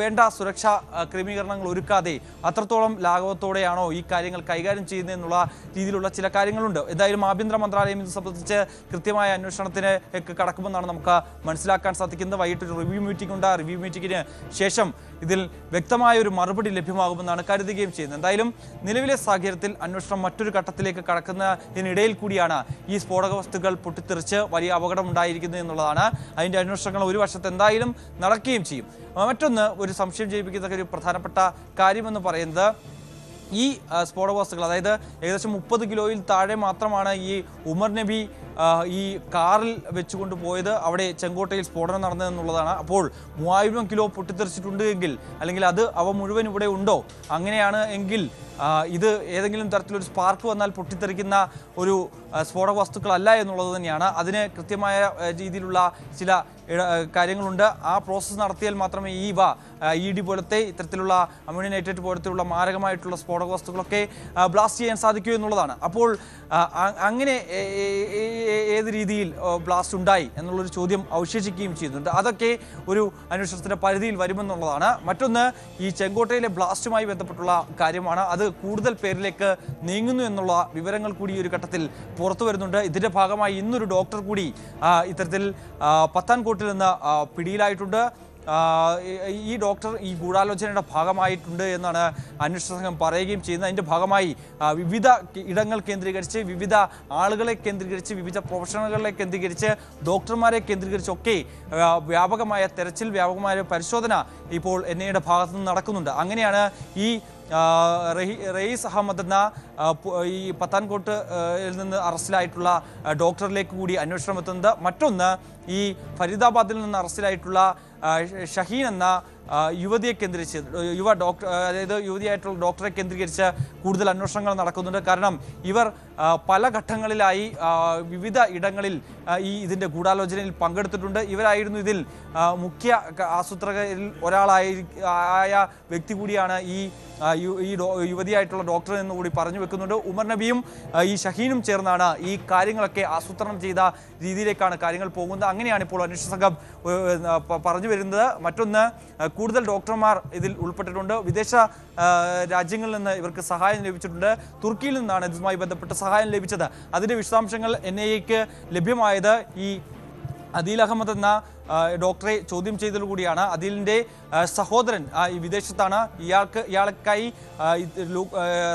വേണ്ട സുരക്ഷാ ക്രമീകരണങ്ങൾ ഒരുക്കാതെ അത്രത്തോളം ലാഘവത്തോടെയാണോ ഈ കാര്യങ്ങൾ കൈകാര്യം ചെയ്യുന്നതെന്നുള്ള രീതിയിലുള്ള ചില കാര്യങ്ങളുണ്ട്. എന്തായാലും ആഭ്യന്തര മന്ത്രാലയം ഇത് സംബന്ധിച്ച് കൃത്യമായ അന്വേഷണത്തിന് കടക്കുമെന്നാണ് നമുക്ക് മനസ്സിലാക്കാൻ സാധിക്കുന്നത്. വൈകിട്ട് ഒരു റിവ്യൂ മീറ്റിംഗ് ഉണ്ട്. റിവ്യൂ മീറ്റിംഗിന് ശേഷം ഇതിൽ വ്യക്തമായ ഒരു മറുപടി ലഭ്യമാകുമെന്നാണ് കരുതുകയും ചെയ്യുന്നത്. എന്തായാലും നിലവിലെ സാഹചര്യത്തിൽ അന്വേഷണം മറ്റൊരു ഘട്ടത്തിലേക്ക് കടക്കുന്നതിനിടയിൽ കൂടിയാണ് ഈ സ്ഫോടക വസ്തുക്കൾ പൊട്ടിത്തെറിച്ച് വലിയ അപകടമുണ്ടായിരിക്കുന്നത് എന്നുള്ളതാണ്. അതിൻ്റെ അന്വേഷണങ്ങൾ ഒരു വശത്ത് എന്തായാലും നടക്കുകയും ചെയ്യും. മറ്റൊന്ന്, ഒരു സംശയം ജനിപ്പിക്കുന്ന ഒരു പ്രധാനപ്പെട്ട കാര്യമെന്ന് പറയുന്നത് ഈ സ്ഫോടക വസ്തുക്കൾ, അതായത് ഏകദേശം 30 കിലോയിൽ താഴെ മാത്രമാണ് ഈ ഉമർ നബി ഈ കാറിൽ വെച്ചുകൊണ്ട് പോയത് അവിടെ ചെങ്കോട്ടയിൽ സ്ഫോടനം നടന്നതെന്നുള്ളതാണ്. അപ്പോൾ 3000 കിലോ പൊട്ടിത്തെറിച്ചിട്ടുണ്ട് എങ്കിൽ, അല്ലെങ്കിൽ അവ മുഴുവൻ ഇവിടെ ഉണ്ടോ, അങ്ങനെയാണ് എങ്കിൽ ഇത് ഏതെങ്കിലും തരത്തിലൊരു സ്പാർക്ക് വന്നാൽ പൊട്ടിത്തെറിക്കുന്ന ഒരു സ്ഫോടക വസ്തുക്കളല്ല എന്നുള്ളത് തന്നെയാണ്. അതിന് കൃത്യമായ രീതിയിലുള്ള ചില കാര്യങ്ങളുണ്ട്. ആ പ്രോസസ്സ് നടത്തിയാൽ മാത്രമേ ED പോലത്തെ ഇത്തരത്തിലുള്ള അമോണിയം നൈട്രേറ്റ് പോലത്തെയുള്ള മാരകമായിട്ടുള്ള സ്ഫോടക വസ്തുക്കളൊക്കെ ബ്ലാസ്റ്റ് ചെയ്യാൻ സാധിക്കൂ എന്നുള്ളതാണ്. അപ്പോൾ അങ്ങനെ ഏത് രീതിയിൽ ബ്ലാസ്റ്റ് ഉണ്ടായി എന്നുള്ളൊരു ചോദ്യം അവശേഷിക്കുകയും ചെയ്യുന്നുണ്ട്. അതൊക്കെ ഒരു അന്വേഷണത്തിന്റെ പരിധിയിൽ വരുമെന്നുള്ളതാണ്. മറ്റൊന്ന്, ഈ ചെങ്കോട്ടയിലെ ബ്ലാസ്റ്റുമായി ബന്ധപ്പെട്ടുള്ള കാര്യമാണ്. അത് കൂടുതൽ പേരിലേക്ക് നീങ്ങുന്നു എന്നുള്ള വിവരങ്ങൾ കൂടി ഈ ഒരു ഘട്ടത്തിൽ പുറത്തു വരുന്നുണ്ട്. ഇതിന്റെ ഭാഗമായി ഇന്നൊരു ഡോക്ടർ കൂടി ഇത്തരത്തിൽ പത്താൻകോട്ടിൽ നിന്ന് പിടിയിലായിട്ടുണ്ട്. ഈ ഡോക്ടർ ഈ ഗൂഢാലോചനയുടെ ഭാഗമായിട്ടുണ്ട് എന്നാണ് അന്വേഷണ സംഘം പറയുകയും ചെയ്യുന്നത്. അതിൻ്റെ ഭാഗമായി വിവിധ ഇടങ്ങൾ കേന്ദ്രീകരിച്ച്, വിവിധ ആളുകളെ കേന്ദ്രീകരിച്ച്, വിവിധ പ്രൊഫഷണലുകളെ കേന്ദ്രീകരിച്ച്, ഡോക്ടർമാരെ കേന്ദ്രീകരിച്ചൊക്കെ വ്യാപകമായ തെരച്ചിൽ, വ്യാപകമായ പരിശോധന ഇപ്പോൾ NIA ഭാഗത്തു നിന്ന് നടക്കുന്നുണ്ട്. അങ്ങനെയാണ് ഈ റയീസ് അഹമ്മദ് എന്ന ഈ പത്താൻകോട്ട് നിന്ന് അറസ്റ്റിലായിട്ടുള്ള ഡോക്ടറിലേക്ക് കൂടി അന്വേഷണം എത്തുന്നത്. മറ്റൊന്ന്, ഈ ഫരീദാബാദിൽ നിന്ന് അറസ്റ്റിലായിട്ടുള്ള ഷഹീൻ എന്ന യുവതിയെ കേന്ദ്രീകരിച്ച്, അതായത് യുവതിയായിട്ടുള്ള ഡോക്ടറെ കേന്ദ്രീകരിച്ച് കൂടുതൽ അന്വേഷണങ്ങൾ നടക്കുന്നുണ്ട്. കാരണം ഇവർ പല ഘട്ടങ്ങളിലായി വിവിധ ഇടങ്ങളിൽ ഇതിൻ്റെ ഗൂഢാലോചനയിൽ പങ്കെടുത്തിട്ടുണ്ട്. ഇവരായിരുന്നു ഇതിൽ മുഖ്യ ആസൂത്രകരിൽ ഒരാളായ വ്യക്തി കൂടിയാണ് ഈ യുവതിയായിട്ടുള്ള ഡോക്ടർ എന്ന് കൂടി പറഞ്ഞു വെക്കുന്നുണ്ട്. ഉമർ നബിയും ഈ ഷഹീനും ചേർന്നാണ് ഈ കാര്യങ്ങളൊക്കെ ആസൂത്രണം ചെയ്ത രീതിയിലേക്കാണ് കാര്യങ്ങൾ പോകുന്നത്. അങ്ങനെയാണ് ഇപ്പോൾ അന്വേഷണ സംഘം പറഞ്ഞു വരുന്നത്. മറ്റൊന്ന്, കൂടുതൽ ഡോക്ടർമാർ ഇതിൽ ഉൾപ്പെട്ടിട്ടുണ്ട്. വിദേശ രാജ്യങ്ങളിൽ നിന്ന് ഇവർക്ക് സഹായം ലഭിച്ചിട്ടുണ്ട്. തുർക്കിയിൽ നിന്നാണ് ഇതുമായി ബന്ധപ്പെട്ട് സഹായം ലഭിച്ചത്. അതിൻ്റെ വിശദാംശങ്ങൾ NIAക്ക് ലഭ്യമായത് ഈ അദീൽ അഹമ്മദ് എന്ന ഡോക്ടറെ ചോദ്യം ചെയ്തതോടുകൂടിയാണ്. അദീലിൻ്റെ സഹോദരൻ ഈ വിദേശത്താണ്. ഇയാൾക്കായി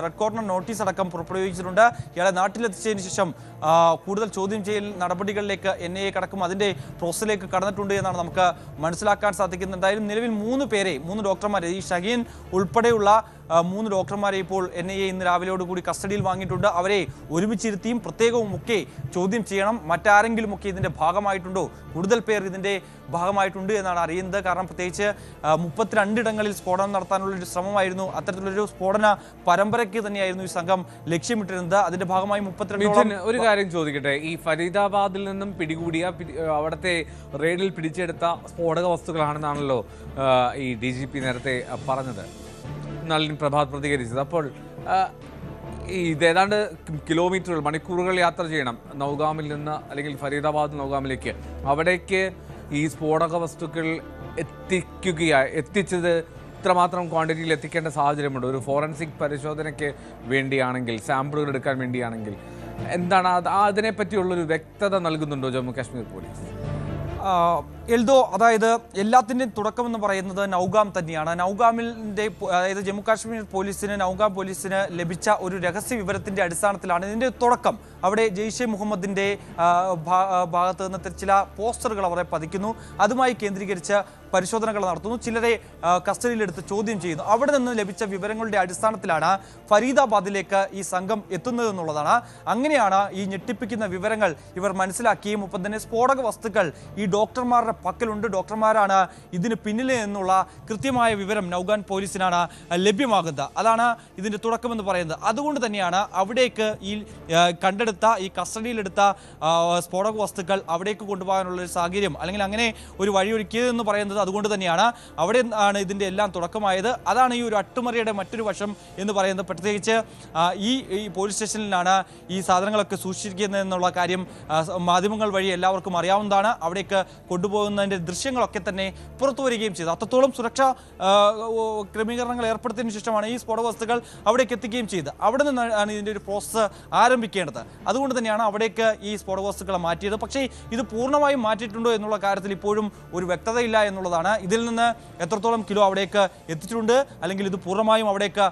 റെഡ് കോർണർ നോട്ടീസ് അടക്കം പുറപ്പെടുവിച്ചിട്ടുണ്ട്. ഇയാളെ നാട്ടിലെത്തിച്ചതിന് ശേഷം കൂടുതൽ ചോദ്യം ചെയ്യൽ നടപടികളിലേക്ക് NIA കടക്കും, അതിൻ്റെ പ്രോസസ്സിലേക്ക് കടന്നിട്ടുണ്ട് എന്നാണ് നമുക്ക് മനസ്സിലാക്കാൻ സാധിക്കുന്നത്. എന്തായാലും നിലവിൽ 3 ഡോക്ടർമാരെ, ഈ ഷഹീൻ ഉൾപ്പെടെയുള്ള 3 ഡോക്ടർമാരെ ഇപ്പോൾ NIA ഇന്ന് രാവിലെയോടുകൂടി കസ്റ്റഡിയിൽ വാങ്ങിയിട്ടുണ്ട്. അവരെ ഒരുമിച്ചിരുത്തിയും പ്രത്യേകവും ഒക്കെ ചോദ്യം ചെയ്യണം. മറ്റാരെങ്കിലും ഒക്കെ ഇതിൻ്റെ ഭാഗമായിട്ടുണ്ടോ, കൂടുതൽ പേർ ഇതിൻ്റെ ഭാഗമായിട്ടുണ്ട് എന്നാണ് അറിയുന്നത്. കാരണം പ്രത്യേകിച്ച് 32 ഇടങ്ങളിൽ സ്ഫോടനം നടത്താനുള്ളൊരു ശ്രമമായിരുന്നു. അത്തരത്തിലൊരു സ്ഫോടന പരമ്പരയ്ക്ക് തന്നെയായിരുന്നു ഈ സംഘം ലക്ഷ്യമിട്ടിരുന്നത്. അതിന്റെ ഭാഗമായി 32 ഒരു കാര്യം ചോദിക്കട്ടെ, ഈ ഫരീദാബാദിൽ നിന്നും പിടികൂടിയ അവിടുത്തെ റെയ്ഡിൽ പിടിച്ചെടുത്ത സ്ഫോടക വസ്തുക്കളാണെന്നാണല്ലോ ഈ DGP നേരത്തെ പറഞ്ഞത്, നളിൻ പ്രഭാത് പ്രതികരിച്ചത്. അപ്പോൾ ഇത് ഏതാണ്ട് കിലോമീറ്ററുകൾ, മണിക്കൂറുകൾ യാത്ര ചെയ്യണം നൗഗാമിൽ നിന്ന്, അല്ലെങ്കിൽ ഫരീദാബാദ് നൗഗാമിലേക്ക്. അവിടേക്ക് ഈ സ്ഫോടക വസ്തുക്കൾ എത്തിച്ചത് ഇത്രമാത്രം ക്വാണ്ടിറ്റിയിൽ എത്തിക്കേണ്ട സാഹചര്യമുണ്ട്. ഒരു ഫോറൻസിക് പരിശോധനയ്ക്ക് വേണ്ടിയാണെങ്കിൽ, സാമ്പിളുകൾ എടുക്കാൻ വേണ്ടിയാണെങ്കിൽ, എന്താണ് അതിനെപ്പറ്റിയുള്ളൊരു വ്യക്തത നൽകുന്നുണ്ടോ ജമ്മു കാശ്മീർ പോലീസ്? എൽദോ, അതായത് എല്ലാത്തിൻ്റെയും തുടക്കമെന്ന് പറയുന്നത് നൗഗാം തന്നെയാണ്. നൗഗാമിൻ്റെ, അതായത് ജമ്മു കാശ്മീർ പോലീസിന്, നൗഗാം പോലീസിന് ലഭിച്ച ഒരു രഹസ്യ വിവരത്തിൻ്റെ അടിസ്ഥാനത്തിലാണ് ഇതിൻ്റെ തുടക്കം. അവിടെ ജെയ്ഷെ മുഹമ്മദിൻ്റെ ഭാഗത്ത് നിന്ന് ചില പോസ്റ്ററുകൾ അവരെ പതിക്കുന്നു. അതുമായി കേന്ദ്രീകരിച്ച് പരിശോധനകൾ നടത്തുന്നു, ചിലരെ കസ്റ്റഡിയിലെടുത്ത് ചോദ്യം ചെയ്യുന്നു. അവിടെ നിന്ന് ലഭിച്ച വിവരങ്ങളുടെ അടിസ്ഥാനത്തിലാണ് ഫരീദാബാദിലേക്ക് ഈ സംഘം എത്തുന്നതെന്നുള്ളതാണ്. അങ്ങനെയാണ് ഈ ഞെട്ടിപ്പിക്കുന്ന വിവരങ്ങൾ ഇവർ മനസ്സിലാക്കിയും ഒപ്പം തന്നെ സ്ഫോടക വസ്തുക്കൾ ഈ ഡോക്ടർമാരുടെ പക്കലുണ്ട്, ഡോക്ടർമാരാണ് ഇതിന് പിന്നിൽ എന്നുള്ള കൃത്യമായ വിവരം നൗഗാം പോലീസിനാണ് ലഭ്യമാകുന്നത്. അതാണ് ഇതിൻ്റെ തുടക്കമെന്ന് പറയുന്നത്. അതുകൊണ്ട് തന്നെയാണ് അവിടേക്ക് ഈ ഈ കസ്റ്റഡിയിലെടുത്ത സ്ഫോടക വസ്തുക്കൾ അവിടേക്ക് കൊണ്ടുപോകാനുള്ള ഒരു സാഹചര്യം, അല്ലെങ്കിൽ അങ്ങനെ ഒരു വഴിയൊരുക്കിയതെന്ന് പറയുന്നത് അതുകൊണ്ട് തന്നെയാണ്. അവിടെ ആണ് ഇതിൻ്റെ എല്ലാം തുടക്കമായത്. അതാണ് ഈ ഒരു അട്ടിമറിയുടെ മറ്റൊരു വശം എന്ന് പറയുന്നത്. പ്രത്യേകിച്ച് ഈ പോലീസ് സ്റ്റേഷനിലാണ് ഈ സാധനങ്ങളൊക്കെ സൂക്ഷിച്ചിരിക്കുന്നതെന്നുള്ള കാര്യം മാധ്യമങ്ങൾ വഴി എല്ലാവർക്കും അറിയാവുന്നതാണ്. അവിടേക്ക് കൊണ്ടുപോകുന്നതിൻ്റെ ദൃശ്യങ്ങളൊക്കെ തന്നെ പുറത്തു വരികയും ചെയ്തു. അത്രത്തോളം സുരക്ഷാ ക്രമീകരണങ്ങൾ ഏർപ്പെടുത്തിയതിനു ശേഷമാണ് ഈ സ്ഫോടക വസ്തുക്കൾ അവിടേക്ക് എത്തിക്കുകയും ചെയ്തത്. അവിടെ നിന്നാണ് ഇതിൻ്റെ ഒരു പ്രോസസ്സ് ആരംഭിക്കേണ്ടത്. അതുകൊണ്ട് തന്നെയാണ് അവിടേക്ക് ഈ സ്ഫോടക വസ്തുക്കളെ മാറ്റിയത്. പക്ഷേ ഇത് പൂർണ്ണമായും മാറ്റിയിട്ടുണ്ടോ എന്നുള്ള കാര്യത്തിൽ ഇപ്പോഴും ഒരു വ്യക്തതയില്ല എന്നുള്ളതാണ്. ഇതിൽ നിന്ന് എത്രത്തോളം കിലോ അവിടേക്ക് എത്തിച്ചിട്ടുണ്ട്, അല്ലെങ്കിൽ ഇത് പൂർണ്ണമായും അവിടേക്ക്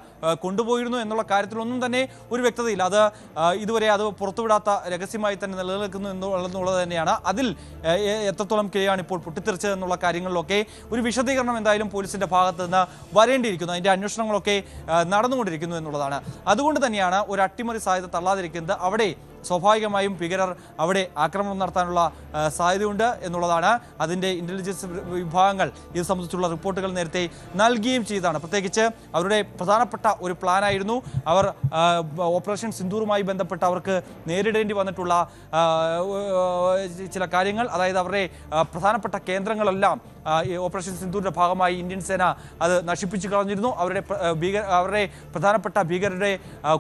കൊണ്ടുപോയിരുന്നു എന്നുള്ള കാര്യത്തിലൊന്നും തന്നെ ഒരു വ്യക്തതയില്ല. അത് ഇതുവരെ അത് പുറത്തുവിടാത്ത രഹസ്യമായി തന്നെ നിലനിൽക്കുന്നു എന്നുള്ളത് തന്നെയാണ്. അതിൽ എത്രത്തോളം കിലോയാണ് ഇപ്പോൾ പൊട്ടിത്തെറിച്ചത് എന്നുള്ള കാര്യങ്ങളിലൊക്കെ ഒരു വിശദീകരണം എന്തായാലും പോലീസിന്റെ ഭാഗത്ത് നിന്ന് വരേണ്ടിയിരിക്കുന്നു. അതിന്റെ അന്വേഷണങ്ങളൊക്കെ നടന്നുകൊണ്ടിരിക്കുന്നു എന്നുള്ളതാണ്. അതുകൊണ്ട് തന്നെയാണ് ഒരു അട്ടിമറി സാധ്യത തള്ളാതിരിക്കുന്നത്. അവിടെ സ്വാഭാവികമായും ഭീകരർ അവിടെ ആക്രമണം നടത്താനുള്ള സാധ്യതയുണ്ട് എന്നുള്ളതാണ്. അതിൻ്റെ ഇൻ്റലിജൻസ് വിഭാഗങ്ങൾ ഇത് സംബന്ധിച്ചുള്ള റിപ്പോർട്ടുകൾ നേരത്തെ നൽകുകയും ചെയ്തതാണ്. പ്രത്യേകിച്ച് അവരുടെ പ്രധാനപ്പെട്ട ഒരു പ്ലാനായിരുന്നു അവർ ഓപ്പറേഷൻ സിന്ദൂറുമായി ബന്ധപ്പെട്ട് അവർക്ക് നേരിടേണ്ടി വന്നിട്ടുള്ള ചില കാര്യങ്ങൾ. അതായത് അവരുടെ പ്രധാനപ്പെട്ട കേന്ദ്രങ്ങളെല്ലാം ഓപ്പറേഷൻ സിന്ദൂരിൻ്റെ ഭാഗമായി ഇന്ത്യൻ സേന അത് നശിപ്പിച്ചു കളഞ്ഞിരുന്നു. അവരുടെ പ്രധാനപ്പെട്ട ഭീകരരുടെ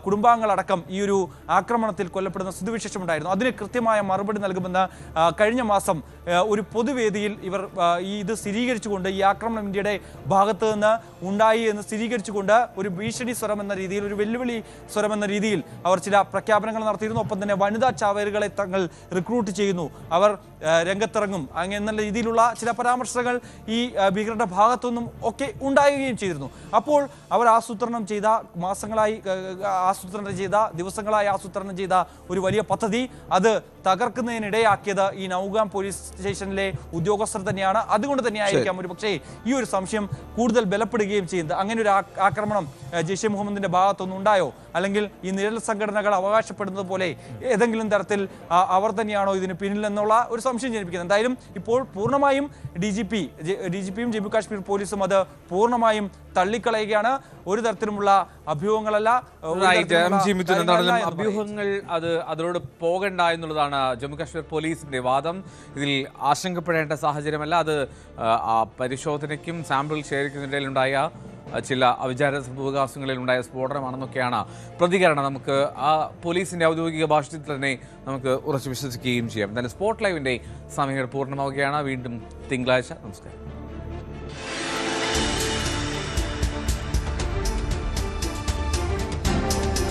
കുടുംബാംഗങ്ങളടക്കം ഈ ഒരു ആക്രമണത്തിൽ കൊല്ലപ്പെടുന്ന സ്ഥിതിവിശേഷമുണ്ടായിരുന്നു. അതിന് കൃത്യമായ മറുപടി നൽകുമെന്ന് കഴിഞ്ഞ മാസം ഒരു പൊതുവേദിയിൽ ഇവർ ഇത് സ്ഥിരീകരിച്ചുകൊണ്ട് ഈ ആക്രമണം ഇന്ത്യയുടെ ഭാഗത്ത് നിന്ന് ഉണ്ടായി എന്ന് സ്ഥിരീകരിച്ചുകൊണ്ട് ഒരു ഭീഷണി സ്വരം എന്ന രീതിയിൽ, ഒരു വെല്ലുവിളി സ്വരം എന്ന രീതിയിൽ അവർ ചില പ്രഖ്യാപനങ്ങൾ നടത്തിയിരുന്നു. ഒപ്പം തന്നെ വനിതാ ചാവേറുകളെ തങ്ങൾ റിക്രൂട്ട് ചെയ്യുന്നു, അവർ രംഗത്തിറങ്ങും എന്നുള്ള രീതിയിലുള്ള ചില പരാമർശങ്ങൾ ഈ ഭീകരരുടെ ഭാഗത്തുനിന്നും ഒക്കെ ഉണ്ടാകുകയും ചെയ്തിരുന്നു. അപ്പോൾ അവർ ആസൂത്രണം ചെയ്ത ദിവസങ്ങളായി ആസൂത്രണം ചെയ്ത ഒരു വലിയ പദ്ധതി അത് തകർക്കുന്നതിനിടയാക്കിയത് ഈ നൗഗാം പോലീസ് സ്റ്റേഷനിലെ ഉദ്യോഗസ്ഥർ തന്നെയാണ്. അതുകൊണ്ട് തന്നെയായിരിക്കാം ഒരു പക്ഷേ ഈ ഒരു സംശയം കൂടുതൽ ബലപ്പെടുകയും ചെയ്യുന്നത്. അങ്ങനെ ഒരു ആക്രമണം ജെയ്ഷെ മുഹമ്മദിന്റെ ഭാഗത്തൊന്നും ഉണ്ടായോ, അല്ലെങ്കിൽ ഈ നിഴൽ സംഘടനകൾ അവകാശപ്പെടുന്നത് പോലെ ഏതെങ്കിലും തരത്തിൽ അവർ തന്നെയാണോ ഇതിന് പിന്നിലെന്നുള്ള ഒരു സംശയം ജനിപ്പിക്കുന്നത്. എന്തായാലും ഇപ്പോൾ പൂർണ്ണമായും ഡി ജി പിയും ജമ്മു കാശ്മീർ പോലീസും അത് പൂർണ്ണമായും തള്ളിക്കളയുകയാണ്. ഒരു തരത്തിലുമുള്ള അഭ്യൂഹങ്ങളല്ല, അഭ്യൂഹങ്ങൾ അതിനോട് പോകണ്ട എന്നുള്ളതാണ് ജമ്മു കാശ്മീർ പോലീസിന്റെ വാദം. ഇതിൽ ആശങ്കപ്പെടേണ്ട സാഹചര്യമല്ല. അത് പരിശോധനയ്ക്കും സാമ്പിൾ ശേഖരിക്കുന്നതിനിടയിലുണ്ടായ ചില അവിചാരിതസംഭവവികാസങ്ങളിൽ ഉണ്ടായ സ്ഫോടനമാണെന്നൊക്കെയാണ് പ്രതികരണം. നമുക്ക് ആ പോലീസിന്റെ ഔദ്യോഗിക ഭാഷയിൽ തന്നെ നമുക്ക് ഉറച്ചു വിശ്വസിക്കുകയും ചെയ്യാം. എന്തായാലും സ്പോട്ട് ലൈവിന്റെ സമയങ്ങൾ പൂർണ്ണമാവുകയാണ്. വീണ്ടും തിങ്കളാഴ്ച. നമസ്കാരം.